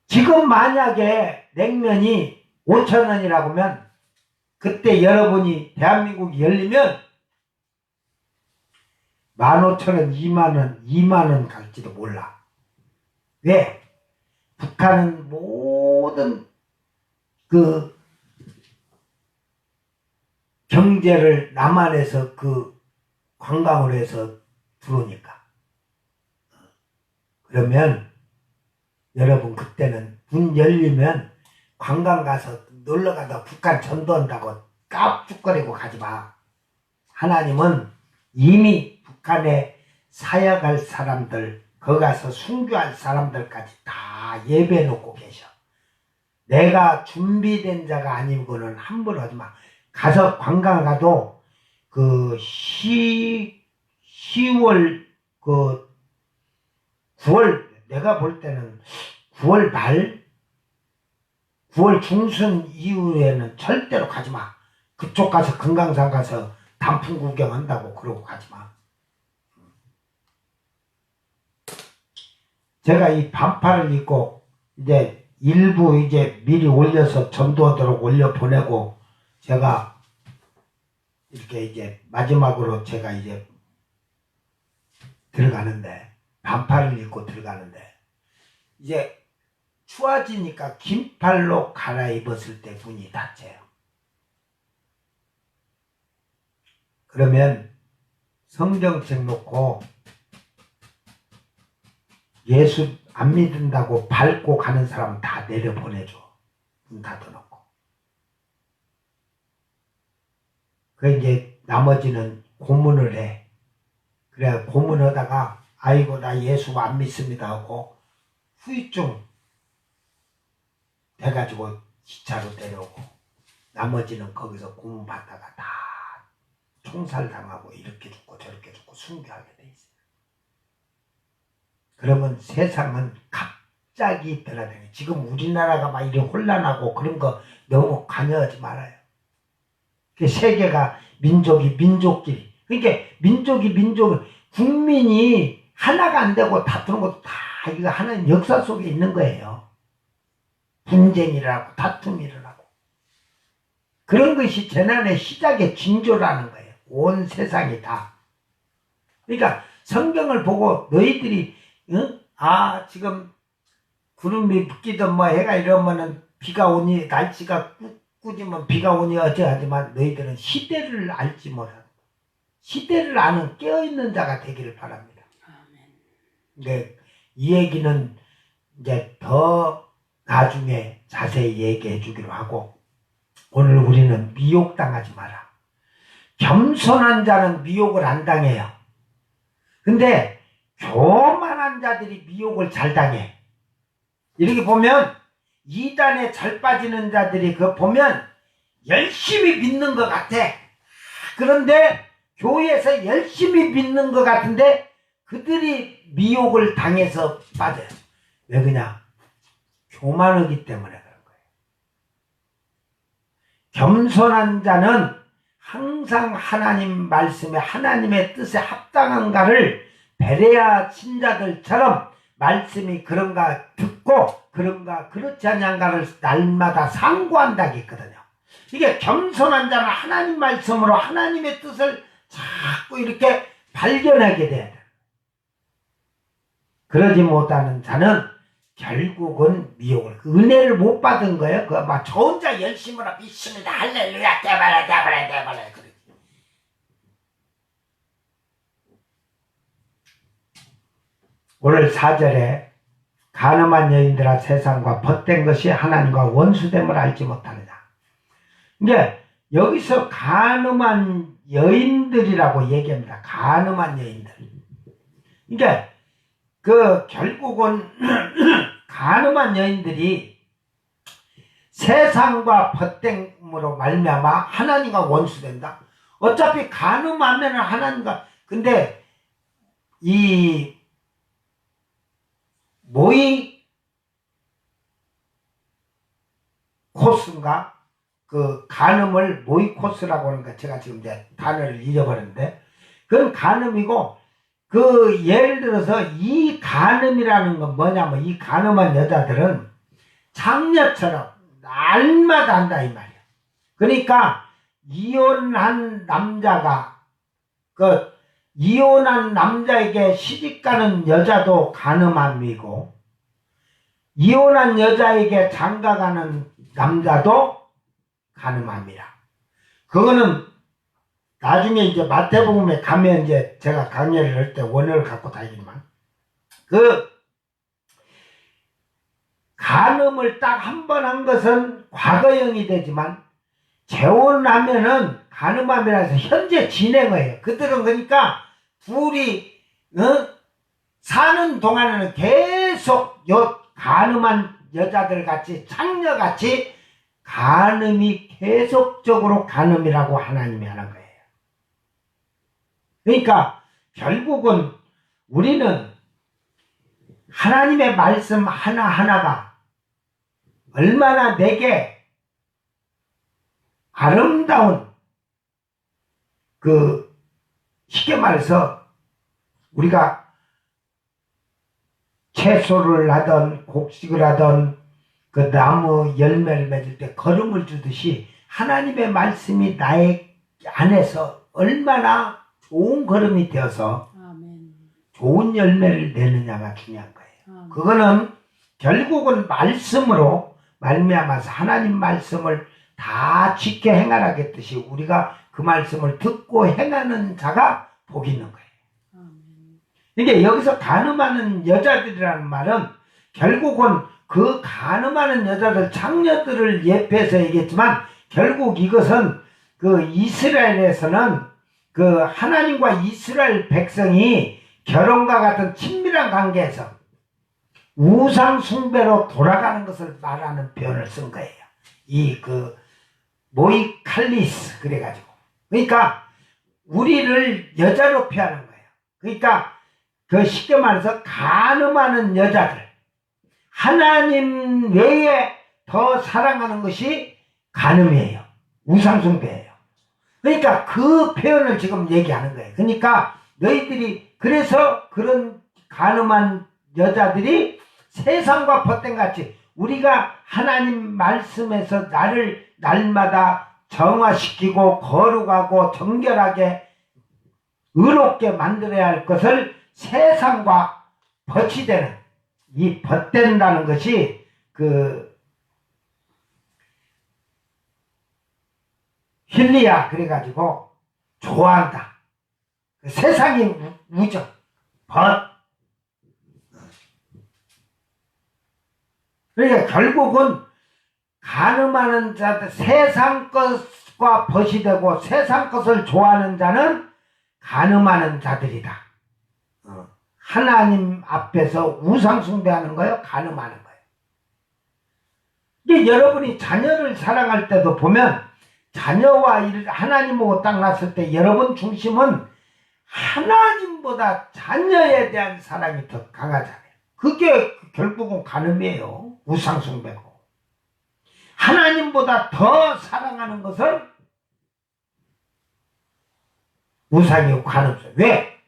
지금 만약에 냉면이 5,000원이라고 하면 그때 여러분이 대한민국이 열리면 15,000원, 2만원 갈지도 몰라. 왜? 북한은 모든 그 경제를 남한에서 그 관광을 해서 들어오니까. 그러면 여러분 그때는 문 열리면 관광 가서 놀러가다 북한 전도한다고 깝죽거리고 가지마. 하나님은 이미 북한에 사역할 사람들 거기 가서 순교할 사람들까지 다 예배해 놓고 계셔. 내가 준비된 자가 아니고는 함부로 하지마. 가서 관광 가도 그 10월 9월 내가 볼 때는 9월 말 9월 중순 이후에는 절대로 가지마. 그쪽 가서 금강산 가서 단풍 구경한다고 그러고 가지마. 제가 이 반팔을 입고 이제 일부 이제 미리 올려서 전도하도록 올려 보내고 제가 이렇게 이제 마지막으로 제가 이제 들어가는데 반팔을 입고 들어가는데 이제 추워지니까 긴팔로 갈아입었을 때 문이 닫혀요. 그러면 성경책 놓고 안 믿는다고 밟고 가는 사람은 다 내려보내줘. 문 닫아놓고. 그 이제 나머지는 고문을 해. 그래 고문하다가 아이고 나 예수 안 믿습니다 하고 후유증 돼가지고 기차로 내려오고 나머지는 거기서 고문받다가 다 총살당하고 이렇게 죽고 저렇게 죽고 순교하게 돼 있어요. 그러면 세상은 갑자기 변화되는 거예요. 지금 우리나라가 막 이렇게 혼란하고 그런 거 너무 관여하지 말아요. 세계가 민족끼리 그러니까 민족 국민이 하나가 안 되고 다투는 것도 다 이거 하나님 역사 속에 있는 거예요. 분쟁이 일어나고 다툼이 일어나고 그런 것이 재난의 시작의 징조라는 거예요. 온 세상이 다. 그러니까 성경을 보고 너희들이 지금 구름이 붙기든 뭐 해가 이러면은 비가 오니 날씨가 꾸지면 비가 오니 어쩌하지만 너희들은 시대를 알지 못하는 시대를 아는 깨어있는 자가 되기를 바랍니다. 근데 이 얘기는 이제 더 나중에 자세히 얘기해 주기로 하고 오늘 우리는 미혹당하지 마라. 겸손한 자는 미혹을 안 당해요. 근데 교만한 자들이 미혹을 잘 당해. 이렇게 보면 이단에 잘 빠지는 자들이 그거 보면 열심히 믿는 것 같아. 그런데 교회에서 열심히 믿는 것 같은데 그들이 미혹을 당해서 빠져요. 왜 그냥 교만하기 때문에 그런 거예요. 겸손한 자는 항상 하나님 말씀에 하나님의 뜻에 합당한가를 베레아 신자들처럼 말씀이 그런가 듣고 그런가 그렇지 않은가를 날마다 상고한다고 했거든요. 이게 겸손한 자는 하나님 말씀으로 하나님의 뜻을 자꾸 이렇게 발견하게 돼야 돼요. 그러지 못하는 자는 결국은 미혹을 은혜를 못 받은 거예요. 그 막 저 혼자 열심히 믿습니다. 할렐루야 대발해 그래. 오늘 4절에 간음한 여인들아 세상과 벗된 것이 하나님과 원수됨을 알지 못하느냐. 이게 여기서 간음한 여인들이라고 얘기합니다. 간음한 여인들. 이게 결국은 간음한 여인들이 세상과 벗됨으로 말미암아 하나님과 원수된다. 어차피 간음하면 하나님과 근데 이 모이 코스인가? 그 간음을 모이코스라고 하는 거 제가 지금 이제 단어를 잊어버렸는데 그건 간음이고 그 예를 들어서 이 간음이라는 건 뭐냐면 이 간음한 여자들은 장녀처럼 날마다 한다 이 말이야. 그러니까 이혼한 남자가 이혼한 남자에게 시집가는 여자도 간음함이고 이혼한 여자에게 장가가는 남자도 간음함이라. 그거는 나중에 이제 마태복음에 가면 이제 제가 강의를 할 때 원어를 갖고 다니지만 간음을 딱 한 번 한 것은 과거형이 되지만 재혼하면은 간음함이라서 현재 진행해요. 그들은 그러니까 둘이 사는 동안에는 계속 간음한 여자들 같이 창녀같이 간음이 계속적으로 간음이라고 하나님이 하는 거예요. 그러니까 결국은 우리는 하나님의 말씀 하나하나가 얼마나 내게 아름다운 쉽게 말해서 우리가 채소를 하던 곡식을 하던 그 나무 열매를 맺을 때 거름을 주듯이 하나님의 말씀이 나의 안에서 얼마나 좋은 거름이 되어서 좋은 열매를 내느냐가 중요한 거예요. 그거는 결국은 말씀으로 말미암아서 하나님 말씀을 다 지켜 행하라겠듯이 우리가 그 말씀을 듣고 행하는 자가 복이 있는 거예요. 이게 여기서 간음하는 여자들이라는 말은 결국은 그 간음하는 여자들, 창녀들을 예표해서 얘기했지만 결국 이것은 그 이스라엘에서는 그 하나님과 이스라엘 백성이 결혼과 같은 친밀한 관계에서 우상 숭배로 돌아가는 것을 말하는 표현을 쓴 거예요. 이 그 모이칼리스 그래가지고. 그러니까 우리를 여자로 표현하는 거예요. 그러니까 그 쉽게 말해서 간음하는 여자들, 하나님 외에 더 사랑하는 것이 간음이에요. 우상숭배예요. 그러니까 그 표현을 지금 얘기하는 거예요. 그러니까 너희들이 그래서 그런 간음한 여자들이 세상과 벗된같이 우리가 하나님 말씀에서 나를 날마다 정화시키고 거룩하고 정결하게 의롭게 만들어야 할 것을 세상과 벗이 되는, 이 벗된다는 것이 그 힐리아 그래가지고 좋아한다. 세상이 우정, 벗. 그러니까 결국은 간음하는 자들, 세상 것과 벗이 되고 세상 것을 좋아하는 자는 간음하는 자들이다. 하나님 앞에서 우상 숭배하는 거예요. 간음하는 거예요. 이게 여러분이 자녀를 사랑할 때도 보면 자녀와 하나님하고 딱 났을 때 여러분 중심은 하나님보다 자녀에 대한 사랑이 더 강하잖아요. 그게 결국은 간음이에요. 우상 숭배고. 하나님보다 더 사랑하는 것을 우상이고 간음이에요. 왜?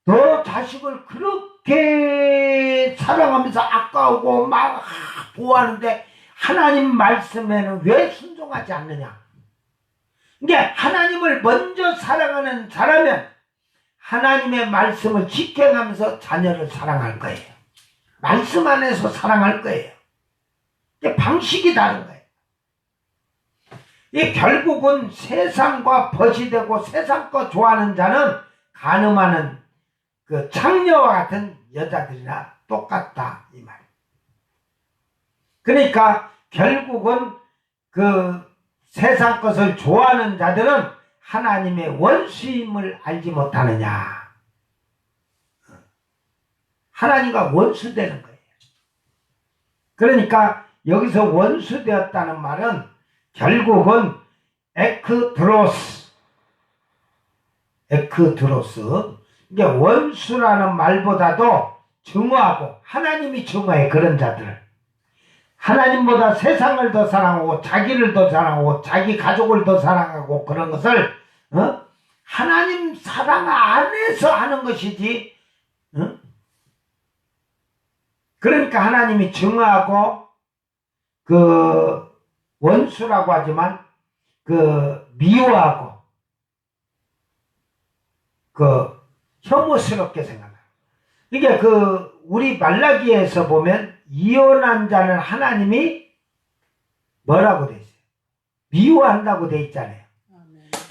너 자식을 그렇게 사랑하면서 아까우고 막 보호하는데 하나님 말씀에는 왜 순종하지 않느냐? 이게 하나님을 먼저 사랑하는 자라면 하나님의 말씀을 지켜가면서 자녀를 사랑할 거예요. 말씀 안에서 사랑할 거예요. 이게 방식이 다른 거예요. 이 결국은 세상과 벗이 되고 세상 거 좋아하는 자는 간음하는 그 창녀와 같은 여자들이나 똑같다 이 말이에요. 그러니까 결국은 그 세상 것을 좋아하는 자들은 하나님의 원수임을 알지 못하느냐. 하나님과 원수되는 거예요. 그러니까 여기서 원수되었다는 말은 결국은 에크드로스, 이게 원수라는 말보다도 증오하고 하나님이 증오해 그런 자들을. 하나님보다 세상을 더 사랑하고 자기를 더 사랑하고 자기 가족을 더 사랑하고 그런 것을 하나님 사랑 안에서 하는 것이지. 그러니까 하나님이 증오하고 그 원수라고 하지만 그 미워하고 그 혐오스럽게 생각해요. 이게 그 우리 말라기에서 보면 이혼한 자는 하나님이 뭐라고 돼 있어요? 미워한다고 돼 있잖아요.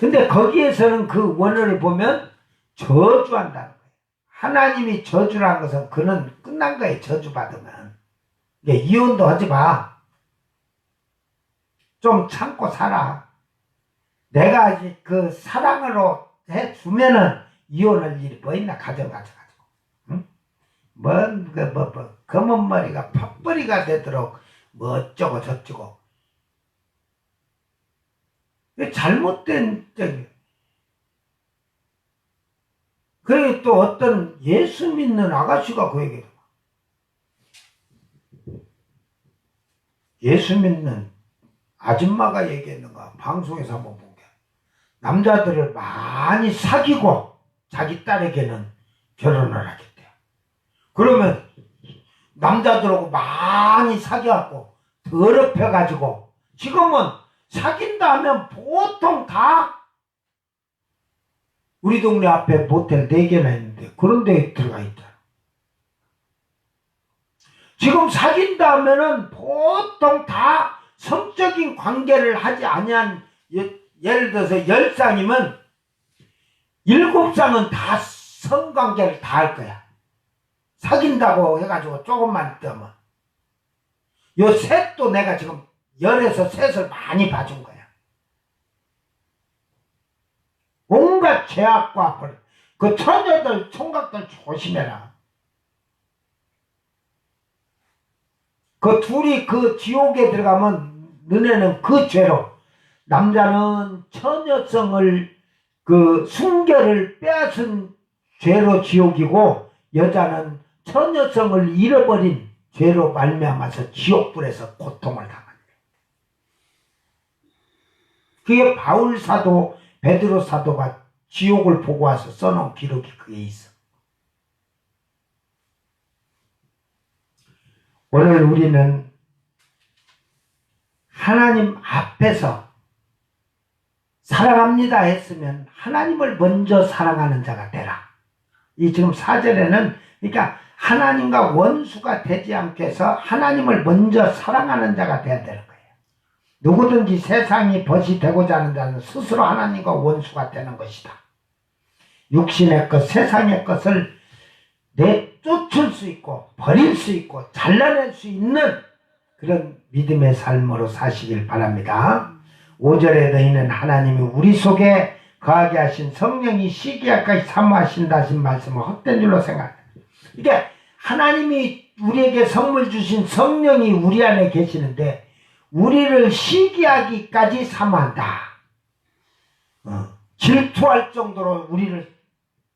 근데 거기에서는 그 원어를 보면 저주한다는 거예요. 하나님이 저주라는 것은 그는 끝난 거예요. 저주받으면. 이혼도 하지 마. 좀 참고 살아. 내가 그 사랑으로 해주면은 이혼할 일이 뭐 있나 가져가지고. 응? 검은 머리가 팥뿌리가 되도록 뭐 어쩌고 저쩌고. 잘못된 적이. 그리고 또 어떤 예수 믿는 아가씨가 그 얘기를. 예수 믿는 아줌마가 얘기했는가 방송에서 한번 본 게, 남자들을 많이 사귀고 자기 딸에게는 결혼을 하겠대요. 그러면 남자들하고 많이 사귀어갖고 더럽혀가지고 지금은 사귄다 하면 보통 다 우리 동네 앞에 모텔 4개나 있는데 그런 데에 들어가 있다. 지금 사귄다 하면은 보통 다 성적인 관계를 하지 아니한, 예를 들어서 10쌍이면 7쌍은 다 성관계를 다 할 거야. 사귄다고 해가지고 조금만 뜨면. 요 셋도 내가 지금 열에서 셋을 많이 봐준 거야. 온갖 죄악과 벌, 그 처녀들 총각들 조심해라. 그 둘이 그 지옥에 들어가면 너네는 그 죄로, 남자는 처녀성을 그 순결을 빼앗은 죄로 지옥이고, 여자는 처녀성을 잃어버린 죄로 말미암아서 지옥불에서 고통을 당한다. 그게 바울 사도, 베드로 사도가 지옥을 보고 와서 써놓은 기록이 그게 있어. 오늘 우리는 하나님 앞에서 사랑합니다 했으면 하나님을 먼저 사랑하는 자가 되라. 이 지금 4절에는 그러니까 하나님과 원수가 되지 않게 해서 하나님을 먼저 사랑하는 자가 되어야 되는 거예요. 누구든지 세상이 벗이 되고자 하는 자는 스스로 하나님과 원수가 되는 것이다. 육신의 것, 세상의 것을 내쫓을 수 있고 버릴 수 있고 잘라낼 수 있는 그런 믿음의 삶으로 사시길 바랍니다. 5절에 너희는 하나님이 우리 속에 거하게 하신 성령이 시기야까지 사모하신다 하신 말씀을 헛된 줄로 생각합니다. 이게 하나님이 우리에게 선물 주신 성령이 우리 안에 계시는데 우리를 시기하기까지 사모한다. 질투할 정도로 우리를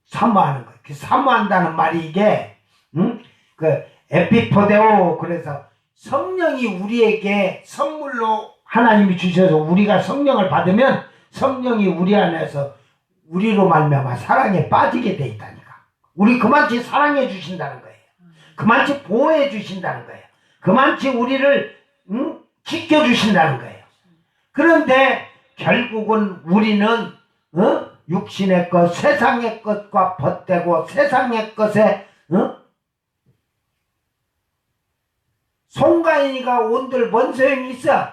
사모하는 거예요. 그 사모한다는 말이 이게 그 에피포데오, 그래서 성령이 우리에게 선물로 하나님이 주셔서 우리가 성령을 받으면 성령이 우리 안에서 우리로 말미암아 사랑에 빠지게 돼 있다니까. 우리 그만치 사랑해 주신다는 거예요. 그만치 보호해 주신다는 거예요. 그만치 우리를 지켜주신다는 거예요. 그런데 결국은 우리는 육신의 것, 세상의 것과 벗되고 세상의 것에 송가인이가 온들 뭔 소용이 있어?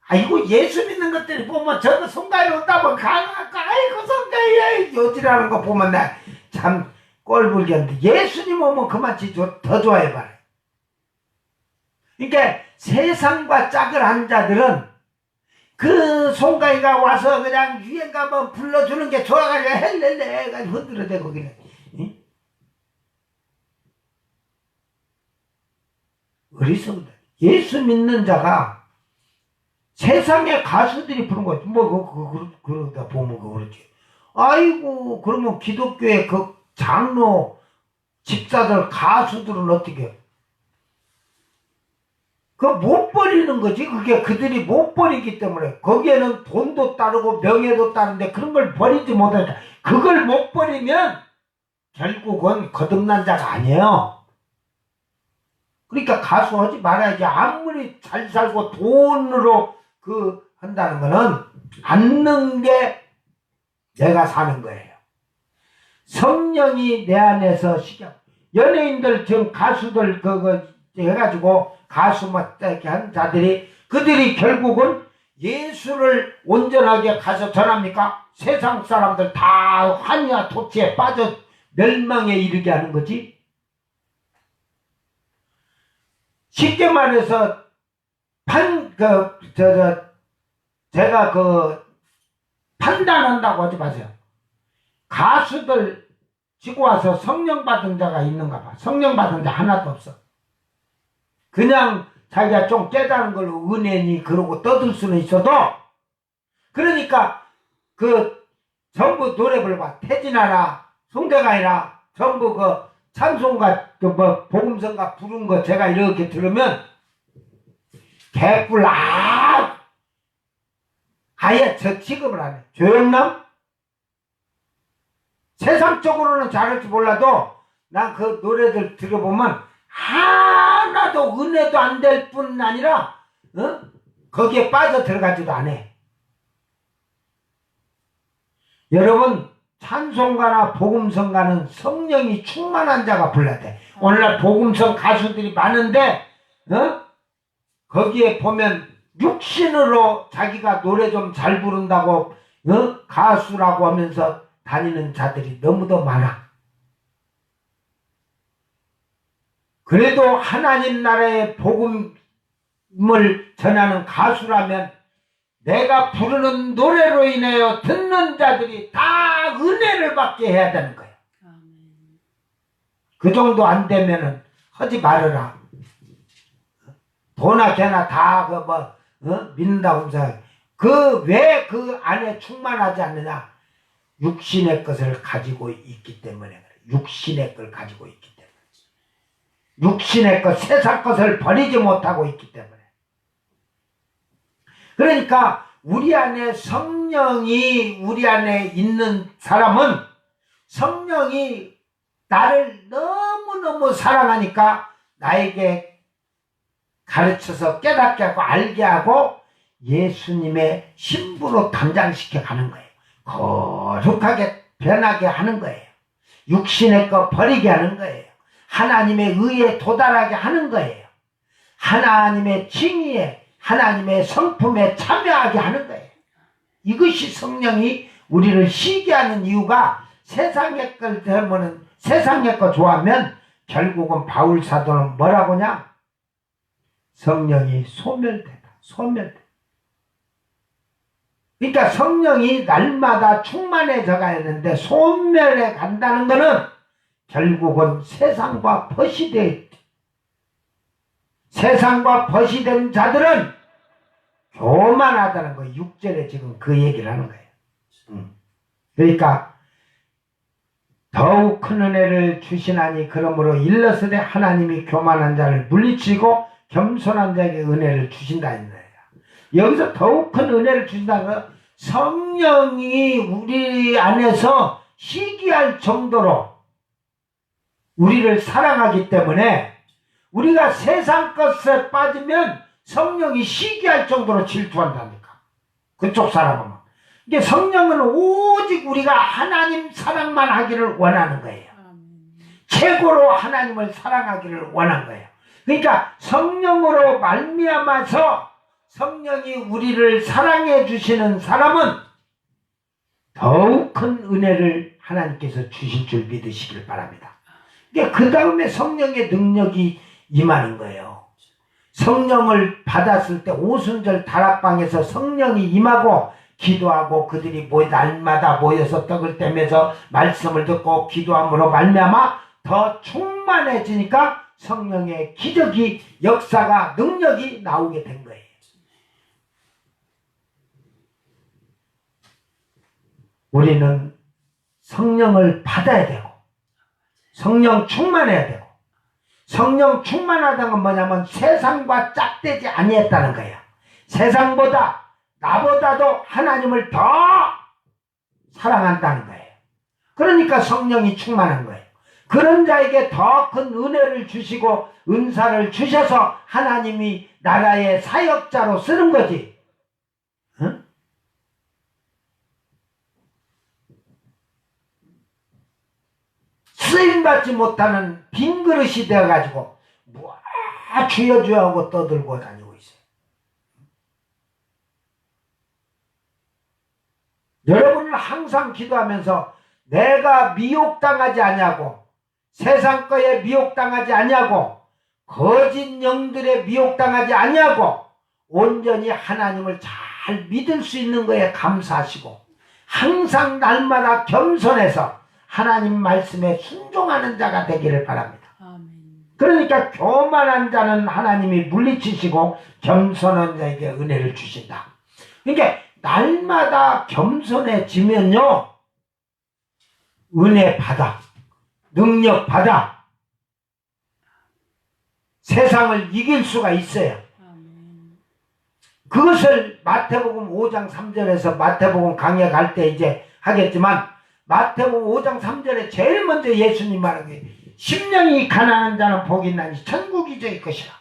아이고 예수 믿는 것들이 보면 저거 송가인 온다면 아이고 송가인 요지라는 거 보면 나 참 꼴불견데, 예수님 오면 그만치 더 좋아해봐라. 그러니까 세상과 짝을 한 자들은 그 송가인가 와서 그냥 유행가 뭐 불러주는 게 좋아가지고 헬렐레 해가지고 흔들어대고 그냥. 응? 어리석다. 예수 믿는 자가 세상의 가수들이 부른 거지. 그러다 보면 그렇지. 아이고, 그러면 기독교의 그 장로, 집사들, 가수들은 어떻게 해? 못 버리는 거지. 그게 그들이 못 버리기 때문에. 거기에는 돈도 따르고 명예도 따르는데 그런 걸 버리지 못하니까. 그걸 못 버리면 결국은 거듭난 자가 아니에요. 그러니까 가수 하지 말아야지. 아무리 잘 살고 돈으로 한다는 거는 않는 게 내가 사는 거예요. 성령이 내 안에서 연예인들 지금 가수들 해가지고 가수 이렇게 한 자들이 그들이 결국은 예수를 온전하게 가서 전합니까? 세상 사람들 다 환희와 토치에 빠져 멸망에 이르게 하는 거지. 쉽게 말해서 제가 판단한다고 하지 마세요. 가수들 지고 와서 성령 받은 자가 있는가 봐. 성령 받은 자 하나도 없어. 그냥 자기가 좀 깨달은 걸로 은혜니 그러고 떠들 수는 있어도, 그러니까 전부 노래 불러봐. 태진아나 송대관이나 전부 찬송가 복음성가 부른 거 제가 이렇게 들으면 개꿀 아예 저 취급을 안 해. 조영남? 세상적으로는 잘할지 몰라도 난 그 노래들 들어보면 하나도 은혜도 안 될 뿐 아니라 거기에 빠져 들어가지도 않아. 여러분, 찬송가나 복음성가는 성령이 충만한 자가 불러야 돼. 오늘날 복음성 가수들이 많은데 거기에 보면 육신으로 자기가 노래 좀 잘 부른다고 가수라고 하면서 다니는 자들이 너무도 많아. 그래도 하나님 나라의 복음을 전하는 가수라면 내가 부르는 노래로 인하여 듣는 자들이 다 은혜를 받게 해야 되는 거예요. 아멘. 그 정도 안 되면은 하지 말아라. 도나 개나 다 믿는다고 하면서 왜 그 안에 충만하지 않느냐? 육신의 것을 가지고 있기 때문에 그래. 육신의 걸 가지고 있기 때문에. 육신의 것, 세상 것을 버리지 못하고 있기 때문에. 그러니까 우리 안에 성령이 우리 안에 있는 사람은 성령이 나를 너무너무 사랑하니까 나에게 가르쳐서 깨닫게 하고 알게 하고 예수님의 신부로 단장시켜 가는 거예요. 거룩하게 변하게 하는 거예요. 육신의 것 버리게 하는 거예요. 하나님의 의에 도달하게 하는 거예요. 하나님의 칭의에 하나님의 성품에 참여하게 하는 거예요. 이것이 성령이 우리를 시기하는 이유가 세상의 걸 되면은 세상의 거 좋아하면 결국은 바울 사도는 뭐라고 하냐? 성령이 소멸되다. 소멸되다. 그러니까 성령이 날마다 충만해져 가야 하는데 소멸해 간다는 것은 결국은 세상과 벗이 돼 세상과 벗이 된 자들은 교만하다는 거 6절에 지금 그 얘기를 하는 거예요. 그러니까 더욱 큰 은혜를 주시나니 그러므로 일러스되 하나님이 교만한 자를 물리치고 겸손한 자에게 은혜를 주신다 했네요. 여기서 더욱 큰 은혜를 주신다는 건 성령이 우리 안에서 시기할 정도로 우리를 사랑하기 때문에 우리가 세상 것에 빠지면 성령이 시기할 정도로 질투한다니까. 그쪽 사람은. 이게 성령은 오직 우리가 하나님 사랑만 하기를 원하는 거예요. 최고로 하나님을 사랑하기를 원한 거예요. 그러니까 성령으로 말미암아서 성령이 우리를 사랑해 주시는 사람은 더욱 큰 은혜를 하나님께서 주실 줄 믿으시길 바랍니다. 그러니까 그 다음에 성령의 능력이 임하는 거예요. 성령을 받았을 때 오순절 다락방에서 성령이 임하고 기도하고 그들이 날마다 모여서 떡을 떼면서 말씀을 듣고 기도함으로 말미암아 더 충만해지니까 성령의 기적이 역사가 능력이 나오게 된 거예요. 우리는 성령을 받아야 되고 성령 충만해야 되고 성령 충만하다는 건 뭐냐면 세상과 짝대지 아니했다는 거예요. 세상보다 나보다도 하나님을 더 사랑한다는 거예요. 그러니까 성령이 충만한 거예요. 그런 자에게 더 큰 은혜를 주시고 은사를 주셔서 하나님이 나라의 사역자로 쓰는 거지. 응? 쓰임받지 못하는 빈 그릇이 되어가지고 주여 주여 하고 떠들고 다니고 있어요. 여러분은 항상 기도하면서 내가 미혹당하지 아니하고 세상 거에 미혹당하지 아니하고 거짓 영들에 미혹당하지 아니하고 온전히 하나님을 잘 믿을 수 있는 거에 감사하시고 항상 날마다 겸손해서 하나님 말씀에 순종하는 자가 되기를 바랍니다. 아멘. 그러니까 교만한 자는 하나님이 물리치시고 겸손한 자에게 은혜를 주신다. 그러니까 날마다 겸손해지면요 은혜 받아 능력 받아 세상을 이길 수가 있어요. 아멘. 그것을 마태복음 5장 3절에서 마태복음 강해 갈 때 이제 하겠지만 마태복음 5장 3절에 제일 먼저 예수님 말한 게 심령이 가난한 자는 복이 있나니 천국이 저희 것이라.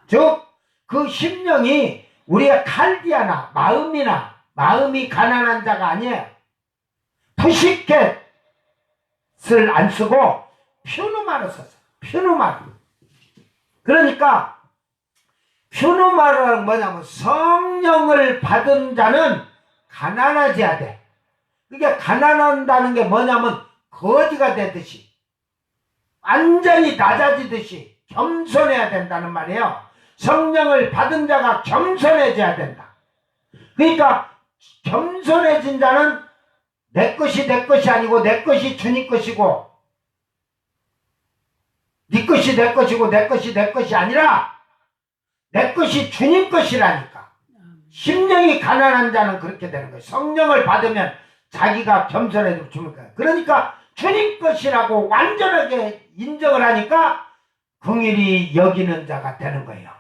즉 그 심령이 우리의 칼디아나 마음이 가난한 자가 아니에요. 푸시켓을 안 쓰고 퓨누마를 썼어요. 퓨누마를. 그러니까 퓨누마는 뭐냐면 성령을 받은 자는 가난하지 않대. 그게 가난한다는 게 뭐냐면 거지가 되듯이 완전히 낮아지듯이 겸손해야 된다는 말이에요. 성령을 받은 자가 겸손해져야 된다. 그러니까 겸손해진 자는 내 것이 내 것이 아니고 내 것이 주님 것이고 네 것이 내 것이고 내 것이 내 것이 아니라 내 것이 주님 것이라니까. 심령이 가난한 자는 그렇게 되는 거예요. 성령을 받으면 자기가 겸손해지면 주님 거예요. 그러니까 주님 것이라고 완전하게 인정을 하니까 긍휼히 여기는 자가 되는 거예요.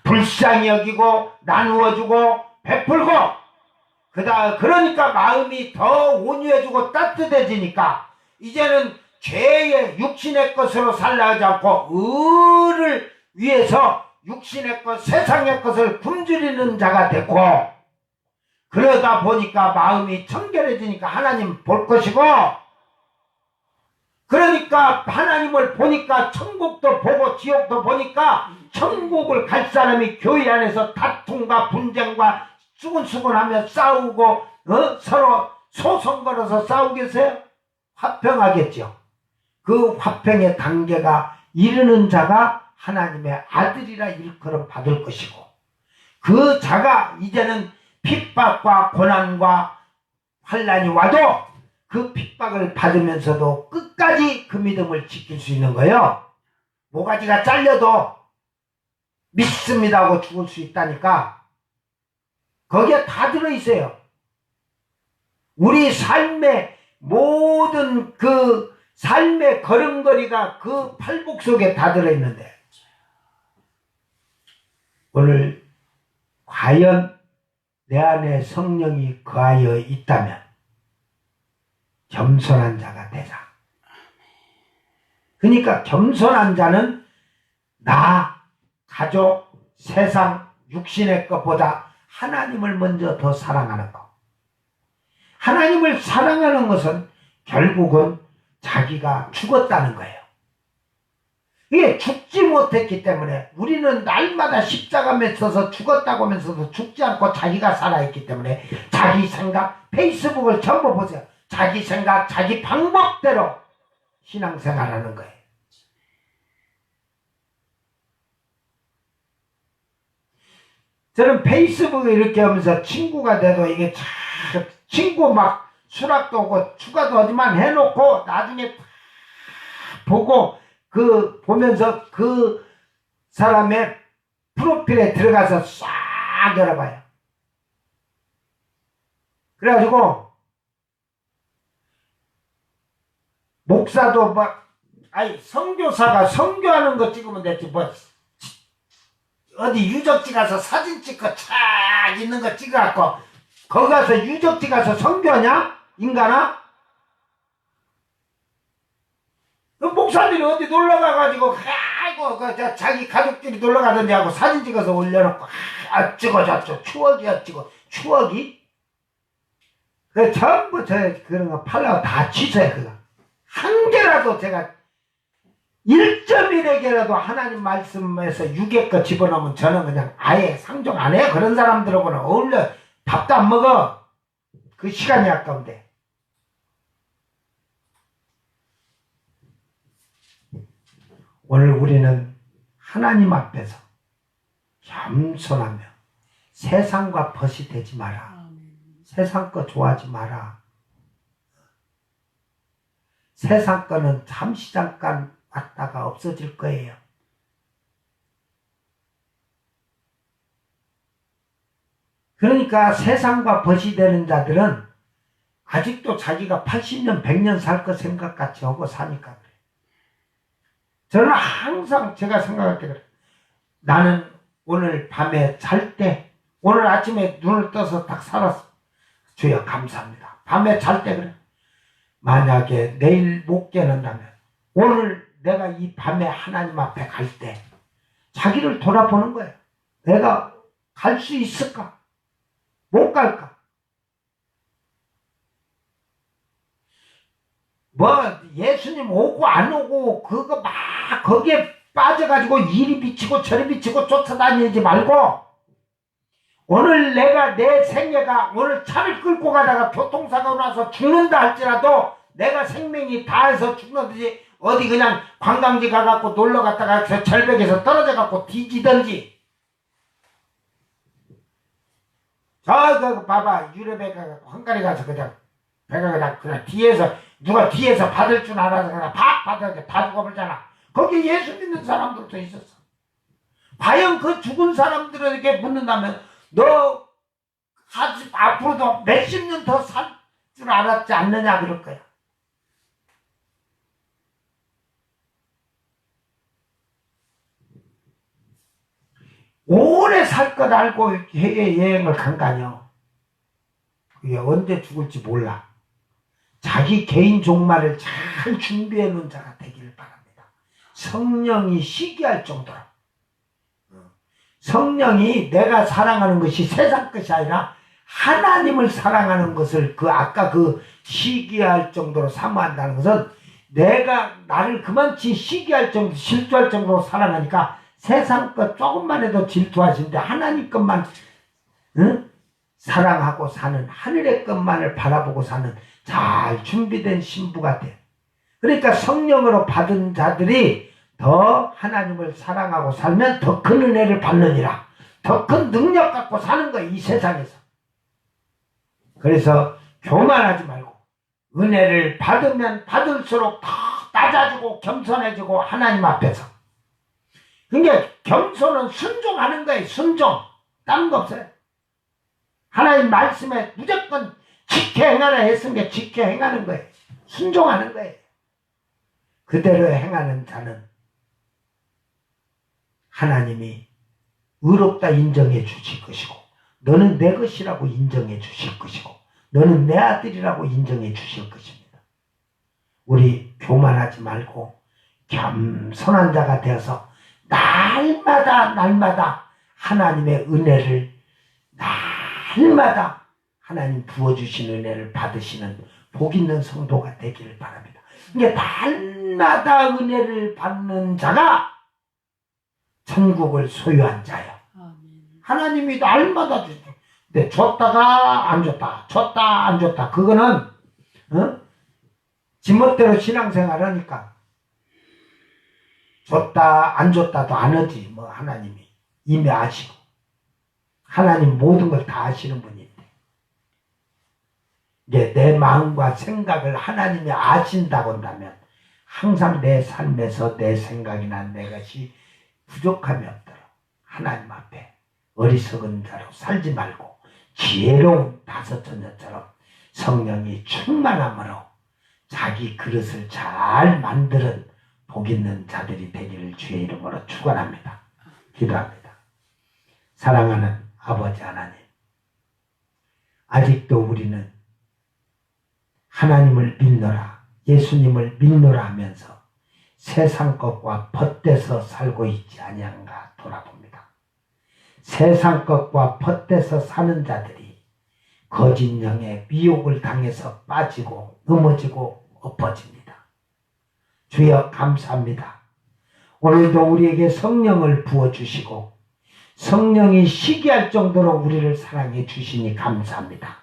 불쌍히 여기고 나누어주고 베풀고 그러니까 마음이 더 온유해지고 따뜻해지니까 이제는 죄의 육신의 것으로 살라 하지 않고 의를 위해서 육신의 것, 세상의 것을 굶주리는 자가 되고 그러다 보니까 마음이 청결해지니까 하나님 볼 것이고 그러니까 하나님을 보니까 천국도 보고 지옥도 보니까 천국을 갈 사람이 교회 안에서 다툼과 분쟁과 수근수근하며 싸우고 서로 소송 걸어서 싸우겠어요? 화평하겠죠. 그 화평의 단계가 이르는 자가 하나님의 아들이라 일컬음 받을 것이고 그 자가 이제는 핍박과 고난과 환난이 와도 그 핍박을 받으면서도 끝까지 그 믿음을 지킬 수 있는 거예요. 모가지가 잘려도 믿습니다 하고 죽을 수 있다니까. 거기에 다 들어있어요. 우리 삶의 모든 그 삶의 걸음걸이가 그 팔복 속에 다 들어있는데 오늘 과연 내 안에 성령이 거하여 있다면 겸손한 자가 되자. 그러니까 겸손한 자는 나, 가족, 세상, 육신의 것보다 하나님을 먼저 더 사랑하는 것. 하나님을 사랑하는 것은 결국은 자기가 죽었다는 거예요. 이게 죽지 못했기 때문에 우리는 날마다 십자가에 서서 죽었다고 하면서도 죽지 않고 자기가 살아있기 때문에 자기 생각, 페이스북을 전부 보세요. 자기 생각, 자기 방법대로 신앙생활하는 거예요. 저는 페이스북에 이렇게 하면서 친구가 돼도 이게 참 친구 막 수락도 오고 추가도 하지만 해놓고 나중에 보고 보면서 그 사람의 프로필에 들어가서 싹 열어봐요. 그래가지고 목사도 선교사가 선교하는 거 찍으면 됐지 어디 유적지 가서 사진 찍고 쫙 있는 거 찍어갖고 거기 가서 유적지 가서 선교하냐? 인간아? 그 목사들이 어디 놀러가가지고 아이고 자기 가족끼리 놀러가던데 하고 사진 찍어서 올려놓고 어쩌고 저쩌고 추억이 어쩌고 추억이 그 전부 그런 거 팔라고 다 취소해. 그거 한 개라도 제가 1.1에게라도 하나님 말씀에서 6의 거 집어넣으면 저는 그냥 아예 상종 안 해요. 그런 사람들하고는 어울려 밥도 안 먹어. 그 시간이 아까운데. 오늘 우리는 하나님 앞에서 겸손하며 세상과 벗이 되지 마라. 세상 거 좋아하지 마라. 세상 거는 잠시 잠깐 왔다가 없어질 거예요. 그러니까 세상과 벗이 되는 자들은 아직도 자기가 80년, 100년 살 거 생각같이 하고 사니까 그래. 저는 항상 제가 생각할 때 그래. 나는 오늘 밤에 잘 때, 오늘 아침에 눈을 떠서 딱 살았어. 주여 감사합니다. 밤에 잘 때 그래. 만약에 내일 못 깨는다면 오늘 내가 이 밤에 하나님 앞에 갈 때 자기를 돌아보는 거예요. 내가 갈 수 있을까? 못 갈까? 예수님 오고 안 오고 그거 막 거기에 빠져가지고 이리 비치고 저리 비치고 쫓아다니지 말고 오늘 내가 내 생애가 오늘 차를 끌고 가다가 교통사고가 나서 죽는다 할지라도 내가 생명이 다해서 죽는지 어디 그냥 관광지 가갖고 놀러 갔다가 저 절벽에서 떨어져 갖고 뒤지던지. 저 봐봐, 유럽에 가갖고 헝가리 가서 그냥 배가 그냥 뒤에서 누가 뒤에서 받을 줄 알아서 그냥 팍 받아서 다 죽어버리잖아. 거기 예수 믿는 사람들도 있었어. 과연 그 죽은 사람들에게 묻는다면 너 앞으로도 몇십 년 더 살 줄 알았지 않느냐 그럴 거야. 오래 살 것 알고 해외 여행을 간 거 아니야. 그게 언제 죽을지 몰라. 자기 개인 종말을 잘 준비해 놓은 자가 되기를 바랍니다. 성령이 시기할 정도로. 성령이 내가 사랑하는 것이 세상 것이 아니라 하나님을 사랑하는 것을 아까 시기할 정도로 사모한다는 것은 내가 나를 그만치 시기할 정도, 질투할 정도로 사랑하니까 세상 것 조금만 해도 질투하시는데 하나님 것만 사랑하고 사는, 하늘의 것만을 바라보고 사는 잘 준비된 신부가 돼. 그러니까 성령으로 받은 자들이 더 하나님을 사랑하고 살면 더 큰 은혜를 받느니라. 더 큰 능력 갖고 사는 거야, 이 세상에서. 그래서 교만하지 말고 은혜를 받으면 받을수록 더 낮아지고 겸손해지고 하나님 앞에서. 그러니까 겸손은 순종하는 거예요. 순종. 다른 거 없어요. 하나님 말씀에 무조건 지켜 행하라 했으니까 지켜 행하는 거예요. 순종하는 거예요. 그대로 행하는 자는 하나님이 의롭다 인정해 주실 것이고, 너는 내 것이라고 인정해 주실 것이고, 너는 내 아들이라고 인정해 주실 것입니다. 우리 교만하지 말고 겸손한 자가 되어서 날마다 하나님의 은혜를, 날마다 하나님 부어주신 은혜를 받으시는 복 있는 성도가 되기를 바랍니다. 이게 날마다 은혜를 받는 자가 천국을 소유한 자예요. 하나님이 날마다 주죠. 근데 줬다가 안 줬다, 줬다 안 줬다, 그거는 지멋대로 신앙생활 하니까 줬다 안 줬다도 안 하지. 뭐 하나님이 이미 아시고, 하나님 모든 걸 다 아시는 분인데, 이제 내 마음과 생각을 하나님이 아신다고 한다면 항상 내 삶에서 내 생각이나 내 것이 부족함이 없도록 하나님 앞에 어리석은 자로 살지 말고 지혜로운 다섯 처녀처럼 성령이 충만함으로 자기 그릇을 잘 만드는 복 있는 자들이 되기를 주의 이름으로 축원합니다. 기도합니다. 사랑하는 아버지 하나님, 아직도 우리는 하나님을 믿노라, 예수님을 믿노라 하면서 세상 것과 벗대서 살고 있지 아니한가 돌아봅니다. 세상 것과 벗대서 사는 자들이 거짓 영에 미혹을 당해서 빠지고 넘어지고 엎어집니다. 주여 감사합니다. 오늘도 우리에게 성령을 부어주시고 성령이 시기할 정도로 우리를 사랑해 주시니 감사합니다.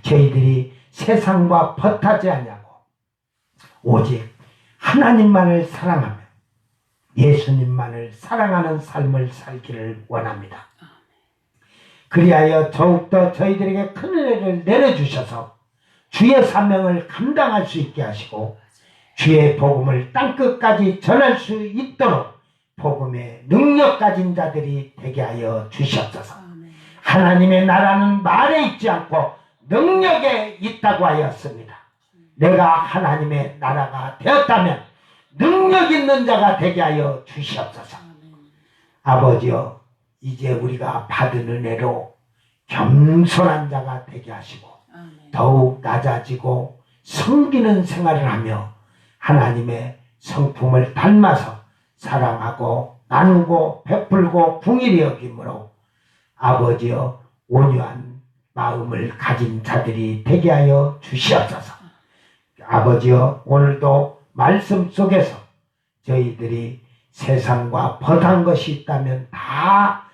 저희들이 세상과 벗하지 아니하고 오직 하나님만을 사랑하며 예수님만을 사랑하는 삶을 살기를 원합니다. 그리하여 더욱더 저희들에게 큰 은혜를 내려주셔서 주의 사명을 감당할 수 있게 하시고 주의 복음을 땅끝까지 전할 수 있도록 복음의 능력 가진 자들이 되게 하여 주시옵소서. 하나님의 나라는 말에 있지 않고 능력에 있다고 하였습니다. 내가 하나님의 나라가 되었다면 능력 있는 자가 되게 하여 주시옵소서. 아버지여, 이제 우리가 받은 은혜로 겸손한 자가 되게 하시고 더욱 낮아지고 섬기는 생활을 하며 하나님의 성품을 닮아서 사랑하고 나누고 베풀고 긍휼히 여김으로 아버지여 온유한 마음을 가진 자들이 되게 하여 주시옵소서. 아버지여, 오늘도 말씀 속에서 저희들이 세상과 벗한 것이 있다면 다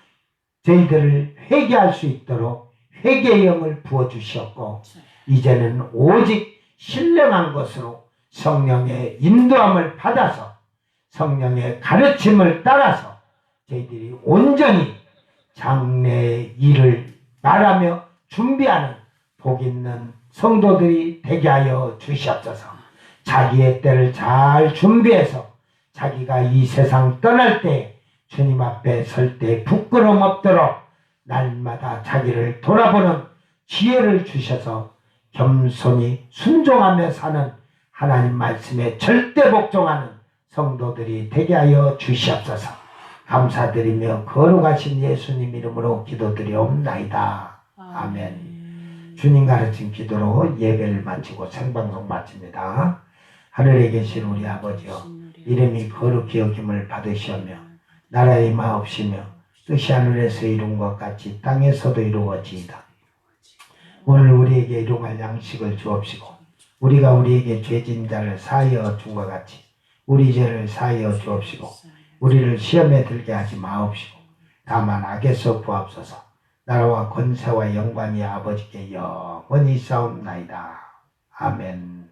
저희들을 회개할 수 있도록 회개의 영을 부어주시었고 이제는 오직 신령한 것으로 성령의 인도함을 받아서 성령의 가르침을 따라서 저희들이 온전히 장래의 일을 말하며 준비하는 복 있는 성도들이 되게 하여 주시옵소서. 자기의 때를 잘 준비해서 자기가 이 세상 떠날 때 주님 앞에 설 때 부끄러움 없도록 날마다 자기를 돌아보는 지혜를 주셔서 겸손히 순종하며 사는 하나님 말씀에 절대 복종하는 성도들이 되게 하여 주시옵소서. 감사드리며 거룩하신 예수님 이름으로 기도드리옵나이다. 아멘. 주님 가르친 기도로 예배를 마치고 생방송 마칩니다. 하늘에 계신 우리 아버지여, 이름이 거룩히 여김을 받으시오며 나라의 임하옵시며 뜻이 하늘에서 이룬 것 같이 땅에서도 이루어지이다. 오늘 우리에게 일용할 양식을 주옵시고 우리가 우리에게 죄진 자를 사하여 준 것 같이 우리 죄를 사하여 주옵시고 우리를 시험에 들게 하지 마옵시고 다만 악에서 구하옵소서. 나라와 권세와 영광이 아버지께 영원히 있사옵나이다. 아멘.